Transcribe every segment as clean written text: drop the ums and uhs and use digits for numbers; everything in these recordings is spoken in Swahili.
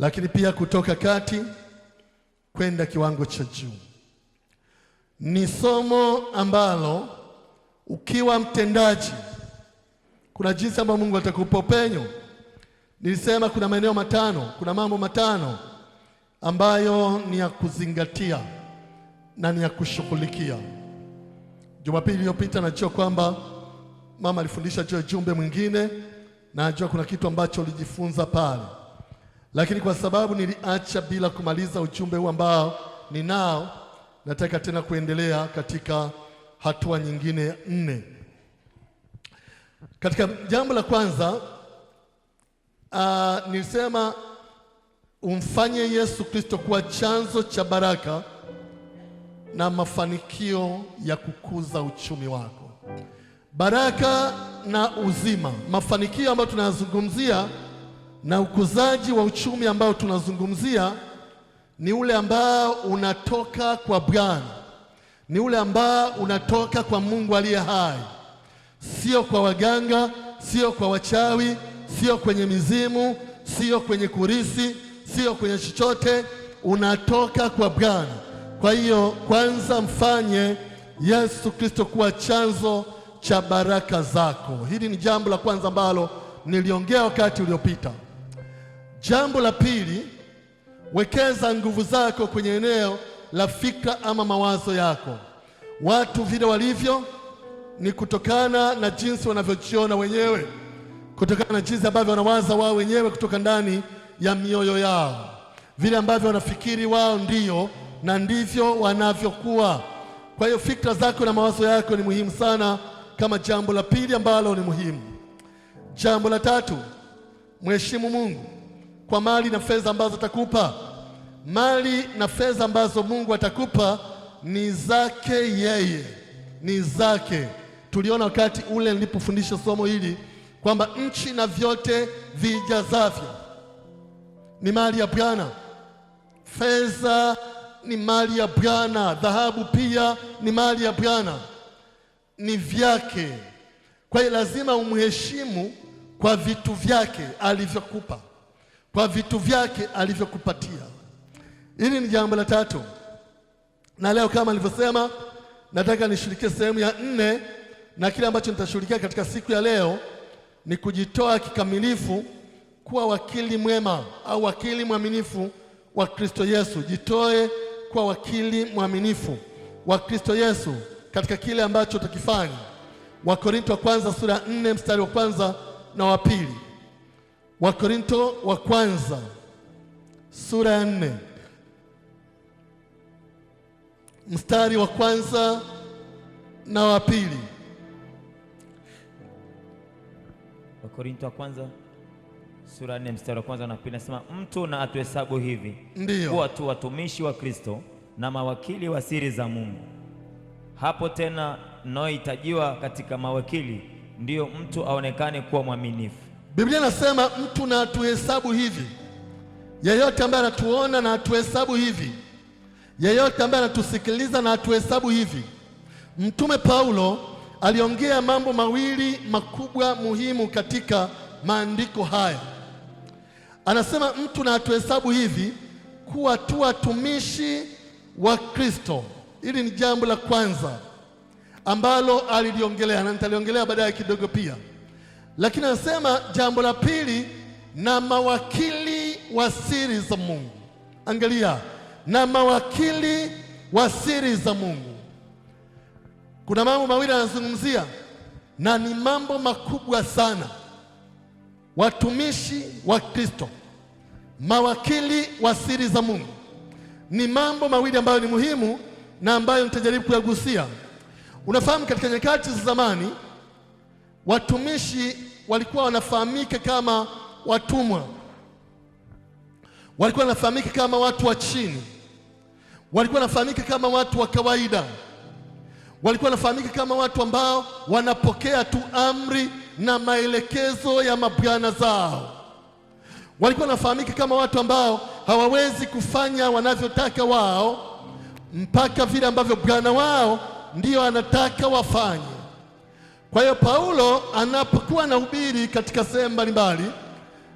lakini pia kutoka kati kwenda kiwango cha juu. Ni somo ambalo ukiwa mtendaji, kuna jinsi ambayo Mungu atakupa upenyo. Nilisema kuna maeneo matano, kuna mambo matano ambayo ni ya kuzingatia na ni ya kushughulikia. Jumapili iliyopita najua kwamba mama alifundisha juu ya jumbe mwingine, na najua kuna kitu ambacho ulijifunza pale, lakini kwa sababu niliacha bila kumaliza ujumbe huu ambao ninao, nataka tena kuendelea katika hatua nyingine 4. Katika jambo la kwanza nilisema umfanye Yesu Kristo kuwa chanzo cha baraka na mafanikio ya kukuza uchumi wako. Baraka na uzima, mafanikio ambayo tunazungumzia na ukuzaji wa uchumi ambao tunazungumzia ni ule ambao unatoka kwa Bwana, ni ule ambao unatoka kwa Mungu aliye hai, sio kwa waganga, sio kwa wachawi, sio kwenye mizimu, sio kwenye kurisi, sio kwenye chochote, unatoka kwa Bwana. Kwa hiyo kwanza mfanye Yesu Kristo kuwa chanzo cha baraka zako. Hili ni jambo la kwanza ambalo niliongea wakati uliopita. Jambo la pili, wekeza nguvu zako kwenye eneo la fikra ama mawazo yako. Watu vile walivyo ni kutokana na jinsi wanavyojiona wenyewe, kutokana na jinsi ambavyo wanawaza wao wenyewe kutoka ndani ya mioyo yao. Vile ambavyo wanafikiri wao ndio na ndivyo wanavyokuwa. Kwa hiyo fikra zako na mawazo yako ni muhimu sana, kama jambo la pili ambalo ni muhimu. Jambo la tatu, mheshimu Mungu kwa mali na fedha ambazo atakupa. Mali na fedha ambazo Mungu atakupa ni zake yeye, ni zake. Tuliona wakati ule nilipofundisha somo hili kwamba nchi na vyote vijazavyo ni mali ya Bwana. Fedha ni mali ya Bwana, dhahabu pia ni mali ya Bwana, ni vyake. Kwa hiyo lazima umheshimu kwa vitu vyake alivyokupa, kwa vitu vyake alivyokupatia. Hili ni jambo la tatu, na leo kama nilivyosema, nataka nishirikie sehemu ya 4, na kile ambacho nitashirikia katika siku ya leo ni kujitoa kikamilifu kuwa wakili mwema au wakili mwaminifu wa Kristo Yesu. Jitoe kuwa wakili mwaminifu wa Kristo Yesu katika kile ambacho utakifanya. Wakorintho wa kwanza sura 4 mstari wa kwanza na wa pili. Wakorintho wa kwanza sura ya 4 mstari wa kwanza na wa pili. Wakorintho wa kwanza sura 4 mstari wa kwanza na pili, nasema mtu na atuhesabu hivi kuwa tu watumishi wa Kristo na mawakili wa siri za Mungu. Hapo tena naohitajiwa katika mawakili ndiyo mtu aonekane kuwa mwaminifu. Biblia inasema mtu na atuhesabu hivi. Yeyote ambaye anatuona na atuhesabu hivi, yeyote ambaye anatusikiliza na atuhesabu hivi. Mtume Paulo aliongea mambo mawili makubwa muhimu katika maandiko haya. Anasema mtu na atuhesabu hivi kuwa tu watumishi wa Kristo. Hili ni jambo la kwanza ambalo aliliongelea, na nitaliongelea baadaye kidogo pia. Lakini anasema jambo la pili, na mawakili wa siri za Mungu. Angalia, na mawakili wa siri za Mungu. Kuna mambo mawili anazungumzia, na ni mambo makubwa sana. Watumishi wa Kristo, mawakili wa siri za Mungu, ni mambo mawili ambayo ni muhimu na ambayo nitajaribu kuyagusia. Unafahamu, katika nyakati za zamani watumishi walikuwa wanafahamika kama watumwa, walikuwa wanafahamika kama watu wa chini, walikuwa wanafahamika kama watu wa kawaida, walikuwa wanafahamika kama watu ambao wanapokea tu amri na maelekezo ya mabwana zao. Walikuwa wanafahamika kama watu ambao hawawezi kufanya wanavyotaka wao mpaka vile ambavyo bwana wao ndio anataka wafanye. Kwa hiyo Paulo anapokuwa anahubiri katika sehemu mbalimbali,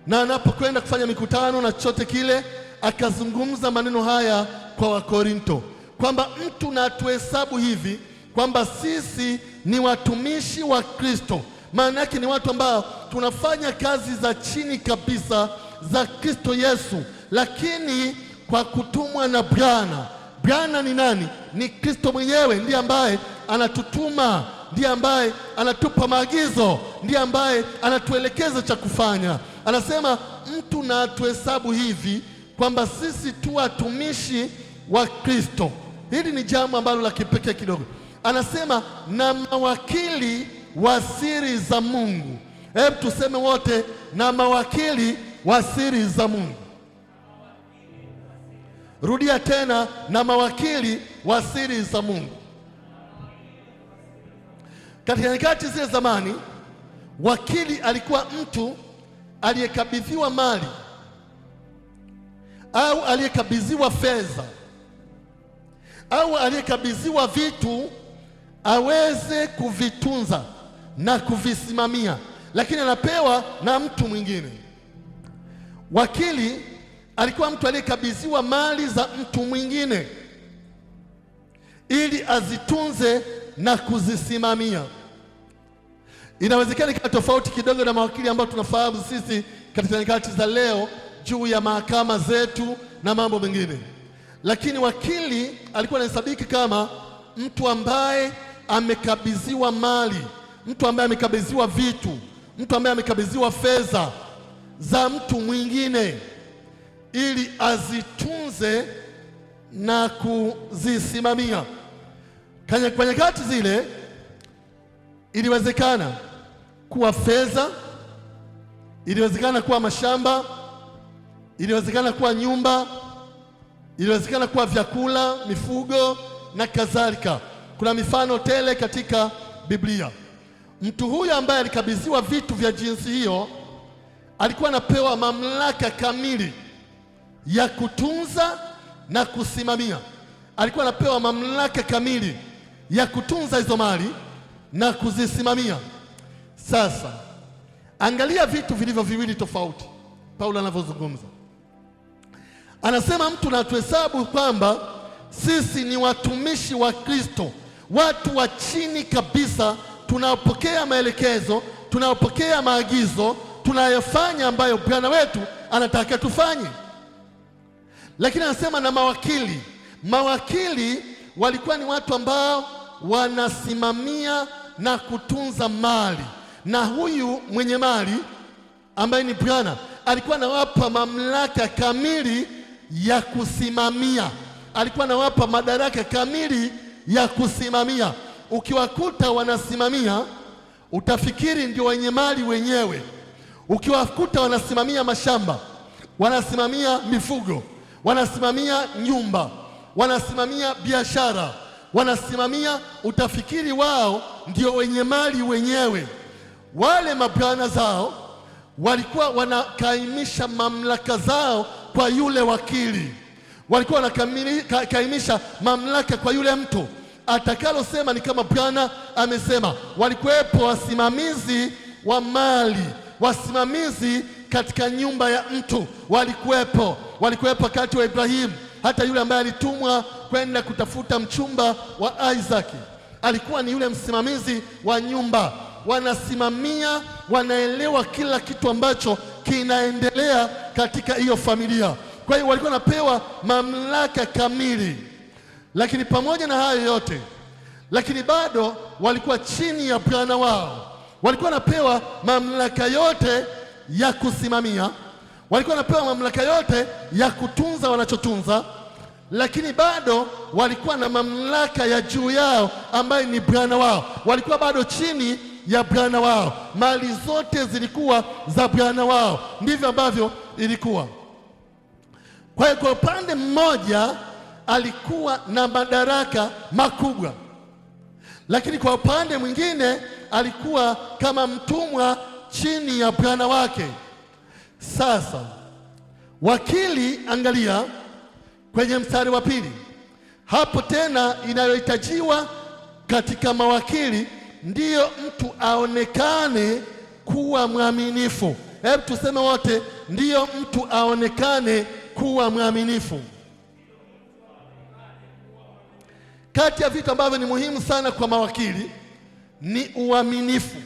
na anapokwenda kufanya mikutano na chochote kile, akazungumza maneno haya kwa Wakorinto kwamba mtu na atuhesabu hivi kwamba sisi ni watumishi wa Kristo. Maana yake ni watu ambao tunafanya kazi za chini kabisa za Kristo Yesu, lakini kwa kutumwa na Bwana. Bwana ni nani? Ni Kristo mwenyewe, ndiye ambaye anatutuma, ndiye ambaye anatupa maagizo, ndiye ambaye anatuelekeza cha kufanya. Anasema mtu na atuhesabu hivi kwamba sisi tu watumishi wa Kristo. Hili ni jambo ambalo la kipekee kidogo. Anasema na mawakili wa siri za Mungu. Hebu tuseme wote, na mawakili wa siri za Mungu. Rudia tena, na mawakili wa siri za Mungu. Katika nyakati zile zamani, wakili alikuwa mtu aliyekabidhiwa mali au aliyekabidhiwa fedha au aliyekabidhiwa vitu aweze kuvitunza na kuvisimamia, lakini anapewa na mtu mwingine. Wakili alikuwa mtu aliyekabidhiwa mali za mtu mwingine ili azitunze na kuzisimamia. Inawezekana ikawa tofauti kidogo na mawakili ambao tunafahamu sisi katika nyakati za leo juu ya mahakama zetu na mambo mengine, lakini wakili alikuwa anahesabika kama mtu ambaye amekabidhiwa mali, mtu ambaye amekabidhiwa vitu, mtu ambaye amekabidhiwa fedha za mtu mwingine ili azitunze na kuzisimamia. Kwa nyakati zile iliwezekana kuwa fedha, iliwezekana kuwa mashamba, iliwezekana kuwa nyumba, iliwezekana kuwa vyakula, mifugo na kadhalika. Kuna mifano tele katika Biblia. Mtu huyu ambaye alikabidhiwa vitu vya jinsi hiyo alikuwa anapewa mamlaka kamili ya kutunza na kusimamia. Alikuwa anapewa mamlaka kamili ya kutunza hizo mali na kuzisimamia. Sasa angalia vitu vilivyo viwili tofauti Paulo anavyozungumza. Anasema mtu na tuhesabu kwamba sisi ni watumishi wa Kristo, watu wa chini kabisa, tunaopokea maelekezo, tunaopokea maagizo, tunayofanya ambayo Bwana wetu anataka tufanye. Lakini anasema na mawakili. Mawakili walikuwa ni watu ambao wanasimamia na kutunza mali, na huyu mwenye mali ambaye ni Bwana alikuwa anawapa mamlaka kamili ya kusimamia, alikuwa anawapa madaraka kamili ya kusimamia. Ukiwakuta wanasimamia utafikiri ndio wenye mali wenyewe. Ukiwakuta wanasimamia mashamba, wanasimamia mifugo, wanasimamia nyumba, wanasimamia biashara, wanasimamia, utafikiri wao ndio wenye mali wenyewe. Wale mabwana zao walikuwa wanakaimisha mamlaka zao kwa yule wakili, walikuwa wanakaimisha mamlaka kwa yule mtu. Atakalosema ni kama Bwana amesema. Walikuwepo wasimamizi wa mali, wasimamizi katika nyumba ya mtu walikuwepo wakati wa Ibrahimu. Hata yule ambaye alitumwa kwenda kutafuta mchumba wa Isaki alikuwa ni yule msimamizi wa nyumba. Wanasimamia, wanaelewa kila kitu ambacho kinaendelea katika hiyo familia. Kwa hiyo walikuwa wanapewa mamlaka kamili. Lakini pamoja na hayo yote, lakini bado walikuwa chini ya bwana wao. Walikuwa wanapewa mamlaka yote ya kusimamia, walikuwa wanapewa mamlaka yote ya kutunza wanachotunza, lakini bado walikuwa na mamlaka ya juu yao ambaye ni bwana wao. Walikuwa bado chini ya bwana wao, mali zote zilikuwa za bwana wao. Ndivyo ambavyo ilikuwa. Kwa hiyo kwa upande mmoja alikuwa na madaraka makubwa, lakini kwa upande mwingine alikuwa kama mtumwa chini ya bwana wake. Sasa wakili, angalia kwenye mstari wa pili. Hapo tena inayohitajiwa katika mawakili ndiyo mtu aonekane kuwa mwaminifu. Hebu tuseme wote, ndiyo mtu aonekane kuwa mwaminifu. Kati ya vitu ambavyo ni muhimu sana kwa mawakili ni uaminifu.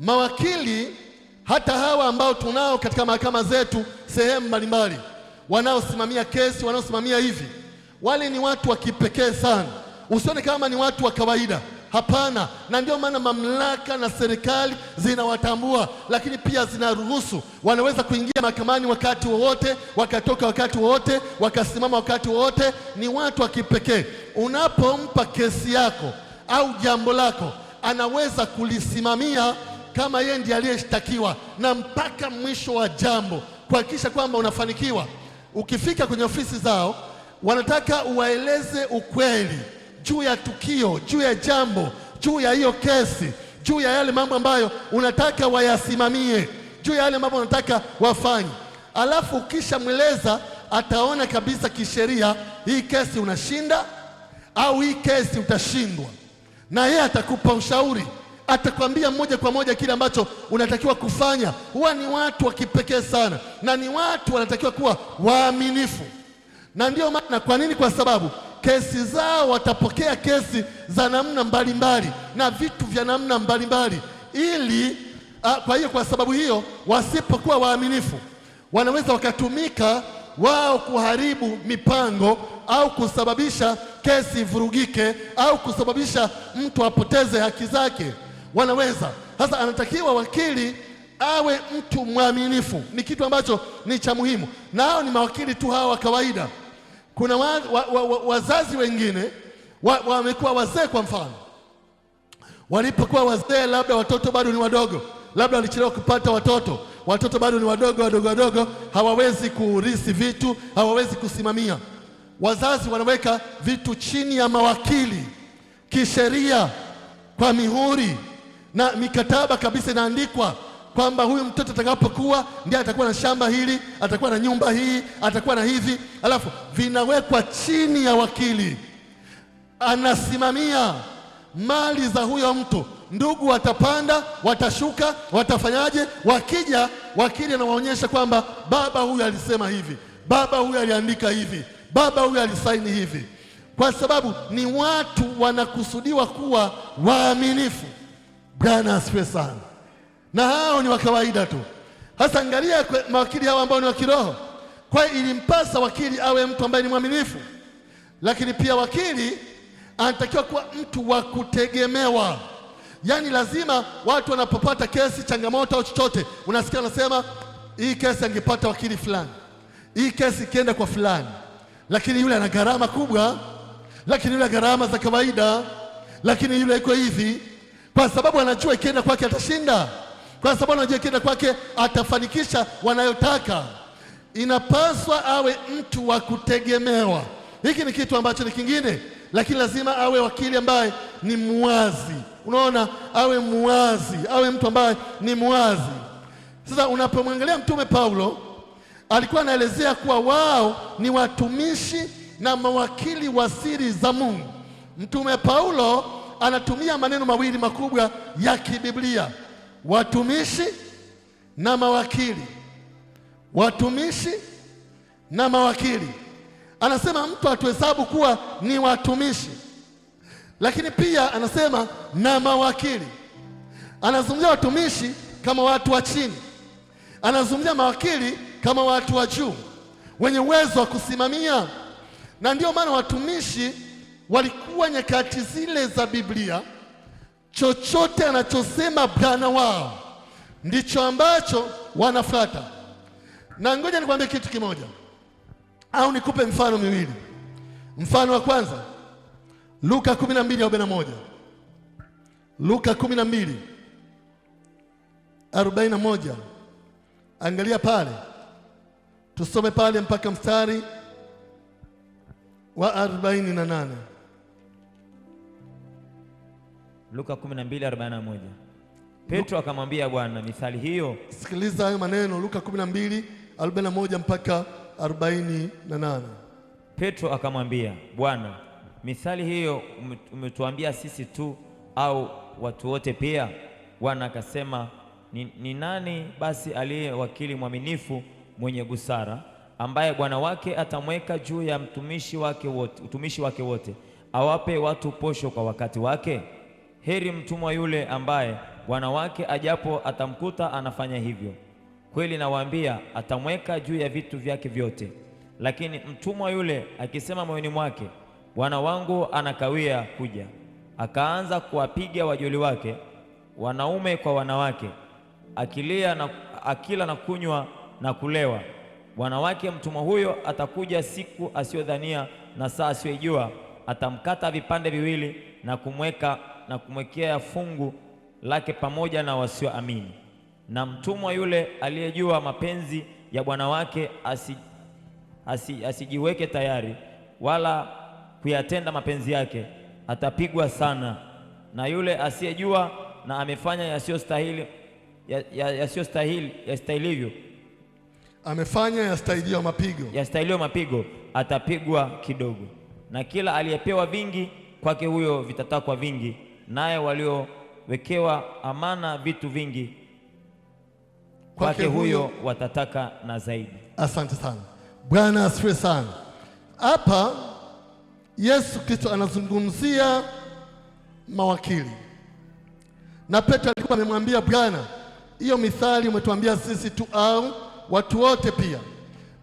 Mawakili hata hawa ambao tunao katika mahakama zetu sehemu mbalimbali, wanaosimamia kesi, wanaosimamia hivi, wale ni watu wa kipekee sana. Usione kama ni watu wa kawaida, hapana. Na ndio maana mamlaka na serikali zinawatambua, lakini pia zinaruhusu, wanaweza kuingia mahakamani wakati wowote, wakatoka wakati wowote, wakasimama wakati wowote. Ni watu wa kipekee. Unapompa kesi yako au jambo lako, anaweza kulisimamia kama yeye ndiye aliyeshtakiwa, na mpaka mwisho wa jambo kuhakikisha kwamba unafanikiwa. Ukifika kwenye ofisi zao, wanataka uwaeleze ukweli juu ya tukio, juu ya jambo, juu ya hiyo kesi, juu ya yale mambo ambayo unataka wayasimamie, juu ya yale mambo unataka wafanye. Alafu ukishamweleza, ataona kabisa kisheria hii kesi unashinda au hii kesi utashindwa, na yeye atakupa ushauri, atakwambia moja kwa moja kile ambacho unatakiwa kufanya. Huwa ni watu wa kipekee sana, na ni watu wanatakiwa kuwa waaminifu. Na ndio maana, kwa nini? Kwa sababu kesi zao, watapokea kesi za namna mbalimbali na vitu vya namna mbalimbali, ili kwa hiyo, kwa sababu hiyo, wasipokuwa waaminifu, wanaweza wakatumika wao kuharibu mipango au kusababisha kesi vurugike au kusababisha mtu apoteze haki zake. Wanaweza. Sasa anatakiwa wakili awe mtu mwaminifu, ni kitu ambacho ni cha muhimu. Na hao ni mawakili tu hawa wa kawaida. Kuna wazazi wengine wamekuwa wazee. Kwa mfano, walipokuwa wazee, labda watoto bado ni wadogo, labda walichelewa kupata watoto bado ni wadogo, hawawezi kurithi vitu, hawawezi kusimamia. Wazazi wanaweka vitu chini ya mawakili kisheria, kwa mihuri na mikataba kabisa, inaandikwa kwamba huyu mtoto atakapokuwa ndiye atakuwa na shamba hili, atakuwa na nyumba hii, atakuwa na hivi, alafu vinawekwa chini ya wakili. Anasimamia mali za huyo mtu. Ndugu watapanda, watashuka, watafanyaje? Wakija, wakili anawaonyesha kwamba baba huyu alisema hivi, baba huyu aliandika hivi, baba huyu alisaini hivi, kwa sababu ni watu wanakusudiwa kuwa waaminifu. Bwana asifiwe sana. Na hao ni wa kawaida tu. Hasa angalia mawakili hao ambao ni wa kiroho. Kwa hiyo ilimpasa wakili awe mtu ambaye ni mwaminifu, lakini pia wakili anatakiwa kuwa mtu wa kutegemewa. Yaani lazima watu wanapopata kesi, changamoto au chochote, unasikia wanasema hii kesi angepata wakili fulani, hii kesi ikienda kwa fulani, lakini yule ana gharama kubwa, lakini yule gharama za kawaida, lakini yule iko hivi, kwa sababu anajua ikienda kwake atashinda, kwa sababu anajua ikienda kwake atafanikisha wanayotaka. Inapaswa awe mtu wa kutegemewa. Hiki ni kitu ambacho ni kingine, lakini lazima awe wakili ambaye ni muwazi. Unaona, awe muwazi, awe mtu ambaye ni muwazi. Sasa unapomwangalia Mtume Paulo, alikuwa anaelezea kuwa wao ni watumishi na mawakili wa siri za Mungu. Mtume Paulo anatumia maneno mawili makubwa ya kibiblia: watumishi na mawakili. Watumishi na mawakili. Anasema mtu atuhesabu kuwa ni watumishi, lakini pia anasema na mawakili. Anazungumzia watumishi kama watu wa chini, anazungumzia mawakili kama watu wa juu wenye uwezo wa kusimamia. Na ndio maana watumishi walikuwa nyakati zile za Biblia, chochote anachosema bwana wao ndicho ambacho wanafuata. Na ngoja nikwambie kitu kimoja, au nikupe mfano miwili. Mfano wa kwanza, Luka 12:41. Luka 12:41. Angalia pale, tusome pale mpaka mstari wa 48. Luka 12:41. Petro akamwambia Bwana, mithali hiyo. Sikiliza hayo maneno, Luka 12:41 mpaka 48. Petro akamwambia Bwana, mithali hiyo umetuambia sisi tu au watu wote pia? Bwana akasema, ni nani basi aliye wakili mwaminifu mwenye busara, ambaye bwana wake atamweka juu ya utumishi wake wote, awape watu posho kwa wakati wake? Heri mtumwa yule ambaye bwana wake ajapo atamkuta anafanya hivyo. Kweli nawaambia, atamweka juu ya vitu vyake vyote. Lakini mtumwa yule akisema moyoni mwake, bwana wangu anakawia kuja, akaanza kuwapiga wajoli wake wanaume kwa wanawake, akila na kunywa na kulewa, bwana wake mtumwa huyo atakuja siku asiyodhania na saa asiyojua, atamkata vipande viwili na kumwekea fungu lake pamoja na wasioamini. Na mtumwa yule aliyejua mapenzi ya bwana wake asijiweke tayari wala kuyatenda mapenzi yake, atapigwa sana. Na yule asiyejua na amefanya yastahilivyo amefanya yastahilio mapigo, atapigwa kidogo. Na kila aliyepewa vingi, kwake huyo vitatakwa vingi, naye waliowekewa amana vitu vingi, kwake huyo watataka na zaidi. Asante sana. Bwana asifiwe sana. Hapa Yesu Kristo anazungumzia mawakili, na Petro alikuwa amemwambia Bwana, hiyo mithali umetuambia sisi tu au watu wote pia?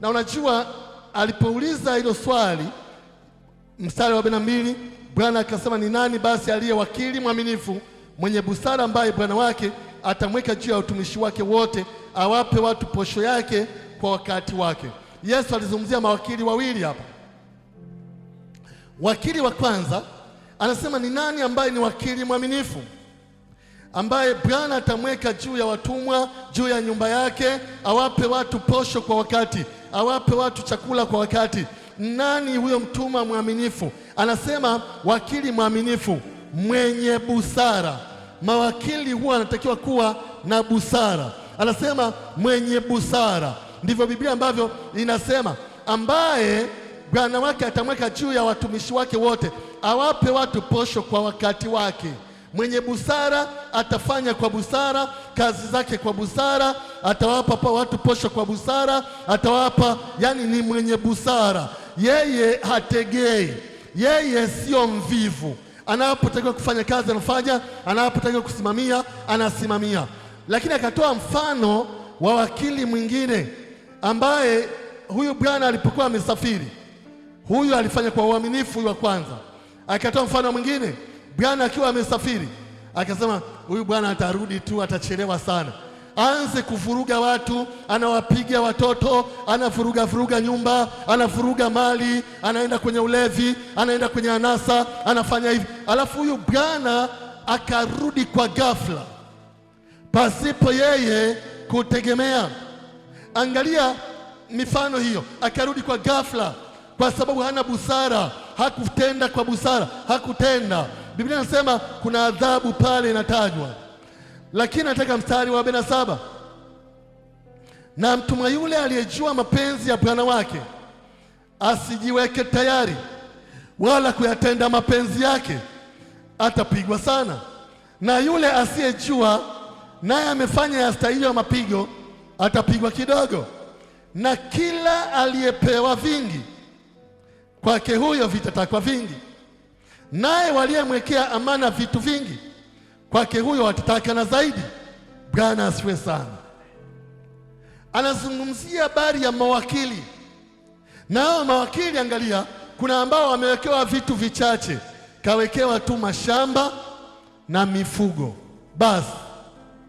Na unajua alipouliza hilo swali, mstari wa 42, Bwana akasema, ni nani basi aliye wakili mwaminifu mwenye busara, ambaye bwana wake atamweka juu ya utumishi wake wote, awape watu posho yake kwa wakati wake. Yesu alizungumzia mawakili wawili hapa. Wakili wa kwanza anasema ni nani ambaye ni wakili mwaminifu, ambaye Bwana atamweka juu ya watumwa, juu ya nyumba yake, awape watu posho kwa wakati, awape watu chakula kwa wakati. Nani huyo mtumwa mwaminifu? Anasema wakili mwaminifu mwenye busara. Mawakili huwa anatakiwa kuwa na busara. Anasema mwenye busara, ndivyo Biblia ambavyo inasema, ambaye bwana wake atamweka juu ya watumishi wake wote, awape watu posho kwa wakati wake. Mwenye busara atafanya kwa busara kazi zake kwa busara, atawapa watu posho kwa busara, atawapa, yani ni mwenye busara. Yeye hategei, yeye sio mvivu. Anapotakiwa kufanya kazi anafanya, anapotakiwa kusimamia anasimamia. Lakini akatoa mfano wa wakili mwingine ambaye huyu bwana alipokuwa amesafiri, huyu alifanya kwa uaminifu, huyu wa kwanza. Akatoa mfano mwingine, bwana akiwa amesafiri, akasema huyu bwana atarudi tu, atachelewa sana. Aanze kufuruga watu, anawapiga watoto, anafuruga nyumba, anafuruga mali, anaenda kwenye ulevi, anaenda kwenye anasa, anafanya hivi. Alafu huyu bwana akarudi kwa ghafla, pasipo yeye kutegemea. Angalia mifano hiyo, akarudi kwa ghafla kwa sababu hana busara, hakutenda kwa busara, hakutenda. Biblia inasema kuna adhabu pale inatajwa. Lakini nataka mstari wa 47, na mtumwa yule aliyejua mapenzi ya bwana wake asijiweke tayari wala kuyatenda mapenzi yake, atapigwa sana. Na yule asiyejua naye amefanya yastahilio mapigo, atapigwa kidogo. Na kila aliyepewa vingi, kwake huyo vitatakwa vingi, naye waliyemwekea amana vitu vingi, kwake huyo watataka na zaidi. Bwana asifiwe sana. Anazungumzia habari ya mawakili. Na hao mawakili, angalia, kuna ambao wamewekewa vitu vichache, kawekewa tu mashamba na mifugo basi,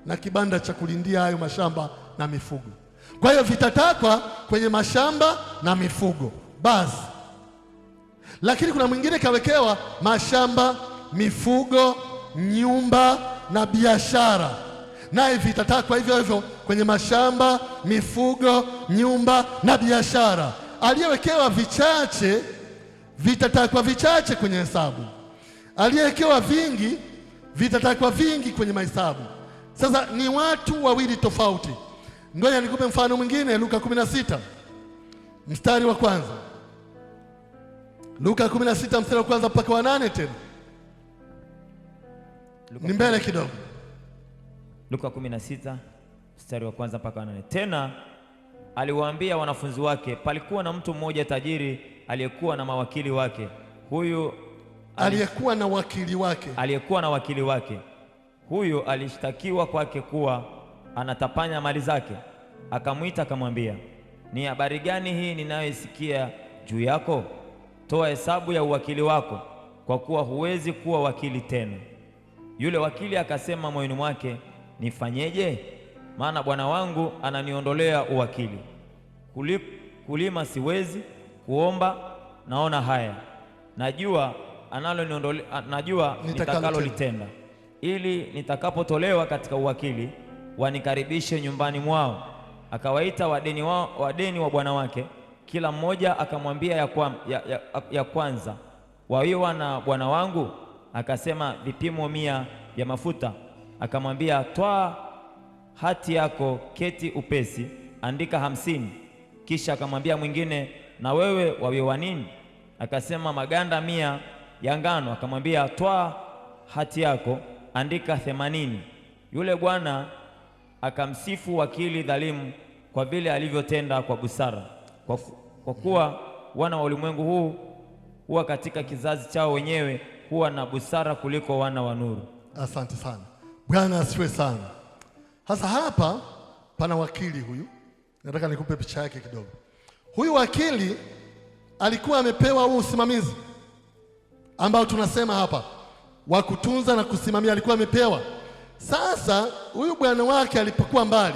na kibanda cha kulindia hayo mashamba na mifugo. Kwa hiyo vitatakwa kwenye mashamba na mifugo basi. Lakini kuna mwingine kawekewa mashamba, mifugo, nyumba na biashara, naye vitatakwa hivyo hivyo kwenye mashamba, mifugo, nyumba na biashara. Aliyewekewa vichache vitatakwa vichache kwenye hesabu, aliyewekewa vingi vitatakwa vingi kwenye mahesabu. Sasa ni watu wawili tofauti. Ngoja nikupe mfano mwingine, Luka 16 mstari wa kwanza. Luka 16 mstari wa kwanza mpaka wa 8 tena. Ni mbele kidogo. Luka 16 mstari wa 1 mpaka 8. Tena aliwaambia wanafunzi wake, palikuwa na mtu mmoja tajiri aliyekuwa na mawakili wake. Huyu aliyekuwa na wakili wake. Huyu alishtakiwa kwake kuwa anatapanya mali zake. Akamwita akamwambia, ni habari gani hii ninayoisikia juu yako? Toa hesabu ya uwakili wako, kwa kuwa huwezi kuwa wakili tena. Yule wakili akasema moyoni mwake, nifanyeje? Maana bwana wangu ananiondolea uwakili. Kulima siwezi, kuomba naona haya. Najua nitakalolitenda, ili nitakapotolewa katika uwakili wanikaribishe nyumbani mwao. Akawaita wadeni wa bwana wake, kila mmoja akamwambia ya kwanza, wawiwa na bwana wangu? Akasema, vipimo 100 vya mafuta. Akamwambia, twaa hati yako, keti upesi, andika 50. Kisha akamwambia mwingine, na wewe wawiwa nini? Akasema, maganda 100 ya ngano. Akamwambia, twaa hati yako, andika 80. Yule bwana akamsifu wakili dhalimu kwa vile alivyotenda kwa busara, kwa kuwa wana wa ulimwengu huu huwa katika kizazi chao wenyewe huwa na busara kuliko wana wa nuru. Asante sana. Bwana asifiwe sana. Sasa hapa pana wakili huyu, nataka nikupe picha yake kidogo. Huyu wakili alikuwa amepewa huu usimamizi ambao tunasema hapa wa kutunza na kusimamia, alikuwa amepewa. Sasa huyu bwana wake alipokuwa mbali,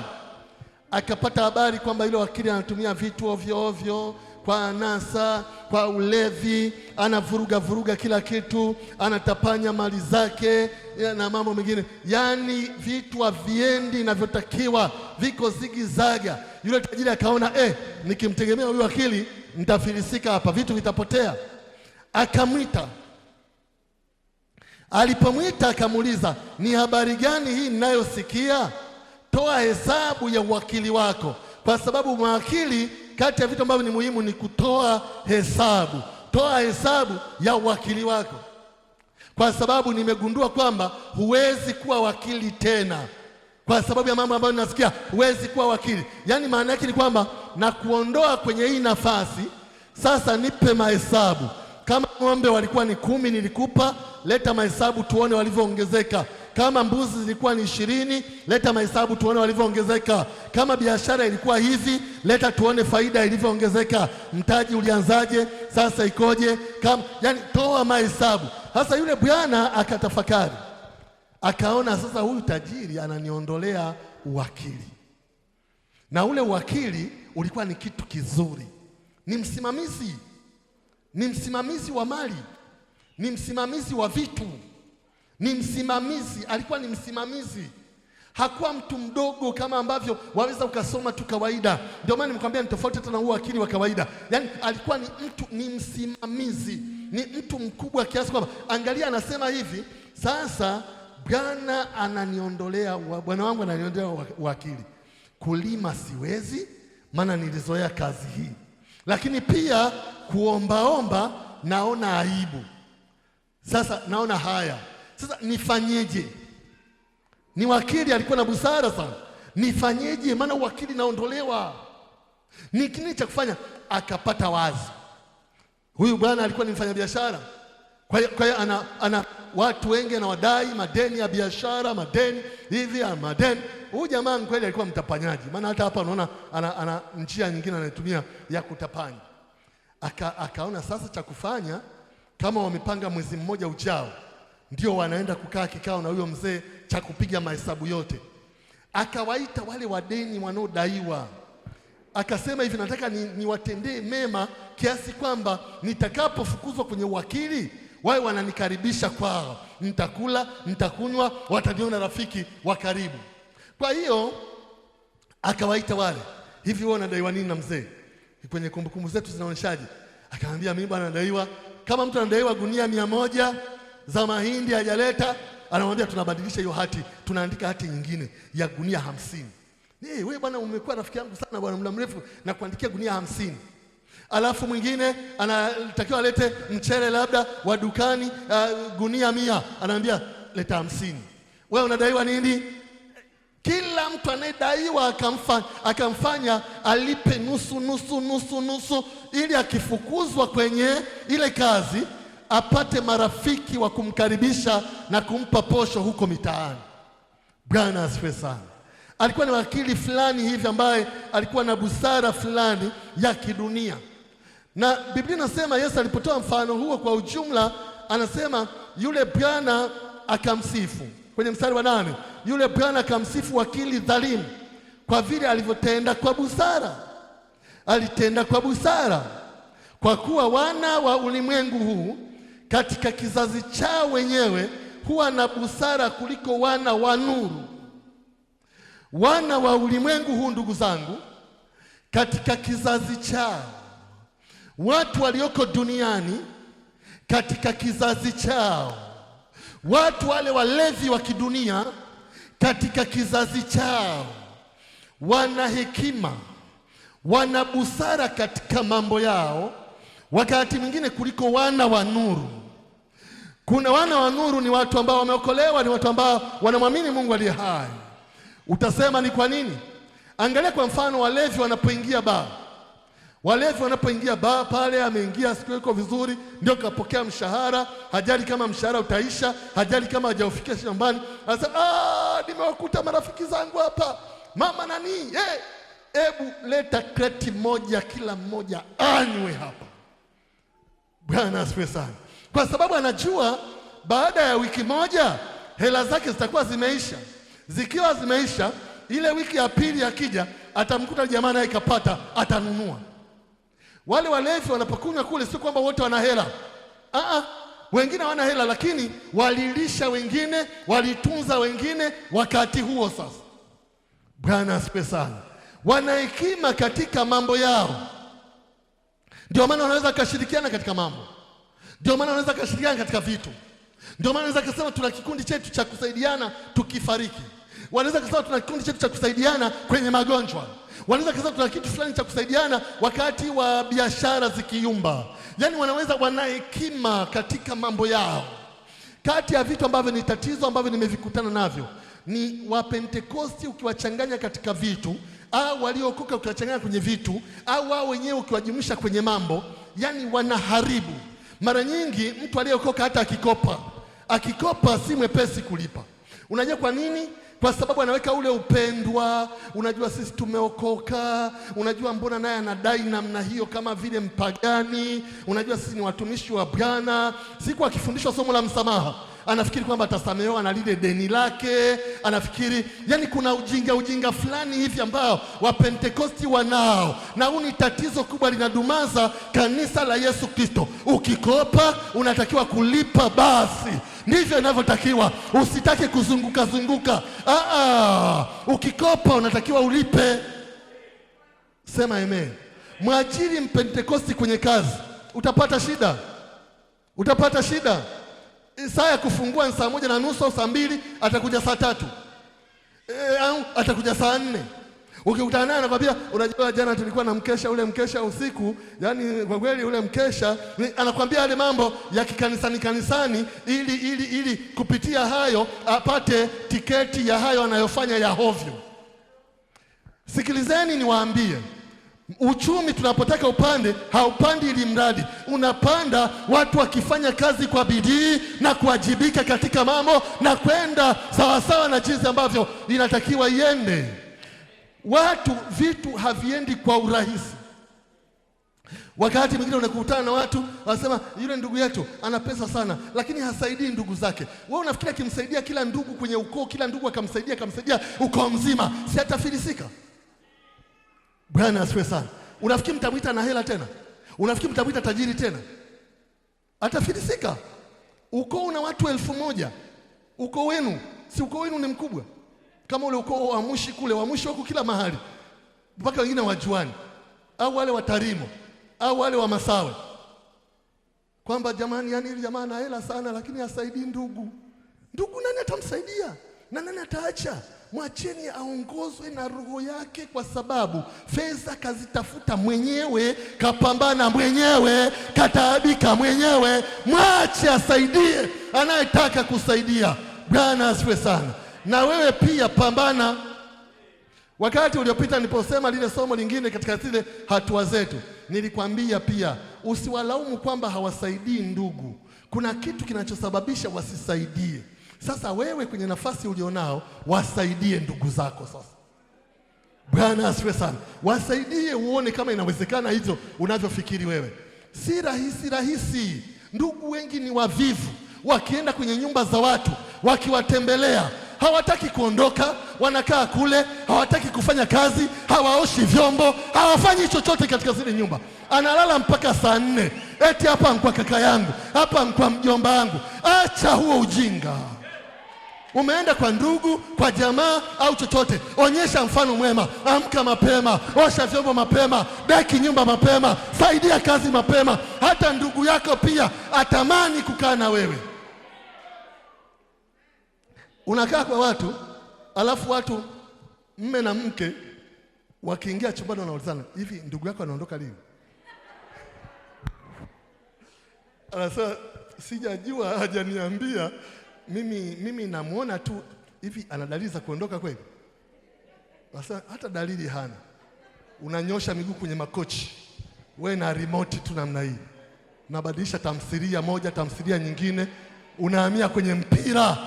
akapata habari kwamba yule wakili anatumia vitu ovyo ovyo, kwa anasa, kwa ulevi, anavuruga kila kitu, anatapanya mali zake na mambo mengine, yaani vitu haviendi inavyotakiwa, viko zigizaga. Yule tajiri akaona nikimtegemea huyu wakili nitafilisika hapa, vitu vitapotea. Akamwita. Alipomwita akamuuliza, ni habari gani hii ninayosikia? Toa hesabu ya uwakili wako, kwa sababu mawakili, kati ya vitu ambavyo ni muhimu ni kutoa hesabu. Toa hesabu ya uwakili wako, kwa sababu nimegundua kwamba huwezi kuwa wakili tena, kwa sababu ya mambo ambayo ninasikia. Huwezi kuwa wakili, yaani maana yake ni kwamba na kuondoa kwenye hii nafasi. Sasa nipe mahesabu. Kama ng'ombe walikuwa ni 10 nilikupa, leta mahesabu tuone walivyoongezeka. Kama mbuzi zilikuwa ni 20, leta mahesabu tuone walivyoongezeka. Kama biashara ilikuwa hivi, leta tuone faida ilivyoongezeka. Mtaji ulianzaje, sasa ikoje? Yani toa mahesabu. Sasa yule bwana akatafakari, akaona sasa huyu tajiri ananiondolea uwakili, na ule uwakili ulikuwa ni kitu kizuri. Ni msimamizi wa mali, ni msimamizi wa vitu, ni msimamizi. Alikuwa ni msimamizi, hakuwa mtu mdogo kama ambavyo waweza ukasoma tu kawaida. Ndio maana nimekwambia ni tofauti hata na huo wakili wa kawaida. Yaani alikuwa ni mtu, ni msimamizi, ni mtu mkubwa kiasi kwamba, angalia, anasema hivi, sasa bwana wangu ananiondolea wakili. Kulima siwezi, maana nilizoea kazi hii, lakini pia kuombaomba naona aibu. Sasa naona haya, sasa nifanyeje? Ni wakili, alikuwa na busara sana. Nifanyeje? Maana wakili naondolewa, ni nini cha kufanya? Akapata wazi. Huyu bwana alikuwa ni mfanyabiashara, kwa hiyo ana watu wengi anawadai madeni ya biashara, madeni hivi, madeni. Huyu jamaa kweli alikuwa mtapanyaji, maana hata hapa unaona ana njia nyingine anatumia ya kutapanya. Akaona sasa cha kufanya, kama wamepanga mwezi mmoja ujao ndio wanaenda kukaa kikao na huyo mzee cha kupiga mahesabu yote. Akawaita wale wadeni wanaodaiwa, akasema hivi, nataka niwatendee mema kiasi kwamba nitakapofukuzwa kwenye uwakili wawe wananikaribisha kwao, nitakula, nitakunywa, wataniona rafiki wa karibu. Kwa hiyo akawaita wale, hivi wewe unadaiwa nini na mzee? Kwenye kumbukumbu zetu zinaonyeshaje? Akamwambia, mimi bwana nadaiwa, kama mtu anadaiwa gunia 100 za mahindi hajaleta, anamwambia tunabadilisha hiyo hati, tunaandika hati nyingine ya gunia 50. Wewe bwana umekuwa rafiki yangu sana bwana, muda mrefu, na kuandikia gunia 50. Alafu mwingine anatakiwa alete mchele labda wa dukani, gunia 100, anaambia leta 50. Wewe unadaiwa nini? Kila mtu anayedaiwa akamfanya alipe nusu, ili akifukuzwa kwenye ile kazi apate marafiki wa kumkaribisha na kumpa posho huko mitaani. Bwana asifiwe sana. Alikuwa ni wakili fulani hivi ambaye alikuwa na busara fulani ya kidunia. Na Biblia inasema Yesu alipotoa mfano huo kwa ujumla, anasema yule bwana akamsifu. Kwenye mstari wa 8, yule bwana akamsifu wakili dhalimu kwa vile alivyotenda kwa busara. Alitenda kwa busara, kwa kuwa wana wa ulimwengu huu katika kizazi chao wenyewe huwa na busara kuliko wana wa nuru. Wana wa ulimwengu huu, ndugu zangu, katika kizazi chao, watu walioko duniani katika kizazi chao, watu wale walevi wa kidunia katika kizazi chao, wana hekima, wana busara katika mambo yao, wakati mwingine kuliko wana wa nuru. Kuna wana wa nuru ni watu ambao wameokolewa, ni watu ambao wanamwamini Mungu aliye hai. Utasema ni kwa nini? Angalia kwa mfano walevi wanapoingia baa. Walevi wanapoingia baa pale, ameingia siku iko vizuri, ndio kapokea mshahara, hajali kama mshahara utaisha, hajali kama hajaufikia shambani. Anasema nimewakuta marafiki zangu hapa, mama nani, hebu leta kreti moja kila mmoja anywe hapa. Bwana asifiwe sana. Kwa sababu anajua baada ya wiki moja hela zake zitakuwa zimeisha. Zikiwa zimeisha, ile wiki ya pili akija, atamkuta jamaa naye kapata, atanunua. Wale walevi wanapokunywa kule, sio kwamba wote wana hela. Wengine wana hela, lakini walilisha wengine, walitunza wengine wakati huo. Sasa Bwana asifiwe sana. Wana hekima katika mambo yao, ndio maana wanaweza kushirikiana katika mambo, ndio maana wanaweza kushirikiana katika vitu, ndio maana wanaweza kusema tuna kikundi chetu cha kusaidiana tukifariki. Wanaweza kusema tuna kikundi chetu cha kusaidiana kwenye magonjwa. Wanaweza kusema tuna kitu fulani cha kusaidiana wakati wa biashara zikiyumba. Yaani wana hekima katika mambo yao. Kati ya vitu ambavyo ni tatizo ambavyo nimevikutana navyo ni Wapentekosti ukiwachanganya katika vitu, au waliokoka ukiwachanganya kwenye vitu, au wao wenyewe ukiwajumlisha kwenye mambo, yani wanaharibu. Mara nyingi mtu aliyeokoka hata akikopa si mwepesi kulipa. Unajua kwa nini? Kwa sababu anaweka ule upendwa. Unajua sisi tumeokoka, unajua mbona naye anadai namna hiyo kama vile mpagani, unajua sisi ni watumishi wa Bwana. Siku akifundishwa somo la msamaha, anafikiri kwamba atasamehewa na lile deni lake, anafikiri, yani kuna ujinga fulani hivi ambao Wapentekosti wanao, na huu ni tatizo kubwa linadumaza kanisa la Yesu Kristo. Ukikopa unatakiwa kulipa basi. Ndivyo inavyotakiwa, usitake kuzunguka. Ukikopa unatakiwa ulipe. Sema amen. Mwajiri Mpentekosti kwenye kazi, utapata shida. Saa ya kufungua ni saa 1:30 au saa 2, atakuja saa 3 au atakuja saa 4. Ukikutana naye anakuambia, unajua jana tulikuwa na mkesha, ule mkesha usiku, yani kwa kweli ule mkesha, anakuambia yale mambo ya kanisani ili kupitia hayo apate tiketi ya hayo anayofanya ya hovyo. Sikilizeni niwaambie, uchumi tunapotaka upande, haupandi ili mradi, unapanda watu wakifanya kazi kwa bidii na kuwajibika katika mambo na kwenda sawasawa na jinsi ambavyo inatakiwa iende. Vitu haviendi kwa urahisi. Wakati mwingine unakutana na watu wanasema yule ndugu yetu ana pesa sana, lakini hasaidii ndugu zake. Wewe unafikiri akimsaidia kila ndugu kwenye ukoo, kila ndugu akamsaidia ukoo mzima, si atafilisika? Bwana asifiwe sana. Unafikiri mtamwita na hela tena? Unafikiri mtamwita tajiri tena? Atafilisika. Ukoo una watu 1000. Ukoo wenu, si ukoo wenu ni mkubwa kama ule ukoo wa Mushi kule, wa Mushi wako kila mahali, mpaka wengine wajuani, au wale wa Tarimo, au wale wa Masawe, kwamba jamani, yani ile jamaa ana hela sana lakini hasaidii ndugu. Nani atamsaidia na nani ataacha? Mwacheni aongozwe na roho yake, kwa sababu fedha kazitafuta mwenyewe, kapambana mwenyewe, kataabika mwenyewe. Mwache asaidie anayetaka kusaidia. Bwana asifiwe sana. Na wewe pia pambana Wakati uliopita niliposema lile somo lingine katika zile hatua zetu, nilikwambia pia usiwalaumu kwamba hawasaidii ndugu. Kuna kitu kinachosababisha wasisaidie. Sasa wewe kwenye nafasi ulionao, wasaidie ndugu zako sasa. Bwana asifiwe sana. Wasaidie uone kama inawezekana hizo unavyofikiri wewe. Si rahisi. Ndugu wengi ni wavivu. Wakienda kwenye nyumba za watu, wakiwatembelea, hawataki kuondoka, wanakaa kule, hawataki kufanya kazi, hawaoshi vyombo, hawafanyi chochote katika zile nyumba. Analala mpaka saa 4. Eti hapa mkwa kaka yangu, hapa mkwa mjomba wangu. Acha huo ujinga. Umeenda kwa ndugu, kwa jamaa au chochote, onyesha mfano mwema. Amka mapema, osha vyombo mapema, deki nyumba mapema, saidia kazi mapema. Hata ndugu yako pia atamani kukaa na wewe. Unakaa kwa watu, alafu watu mme na mke wakiingia chumbani wanaulizana, hivi ndugu yako anaondoka lini? Anasema sijajua, hajaniambia. Mimi namuona tu, hivi ana dalili za kuondoka kweli? Sasa hata dalili hana. Unanyosha miguu kwenye makochi, wewe na remote tu namna hii, unabadilisha tamthilia moja tamthilia nyingine, unahamia kwenye mpira.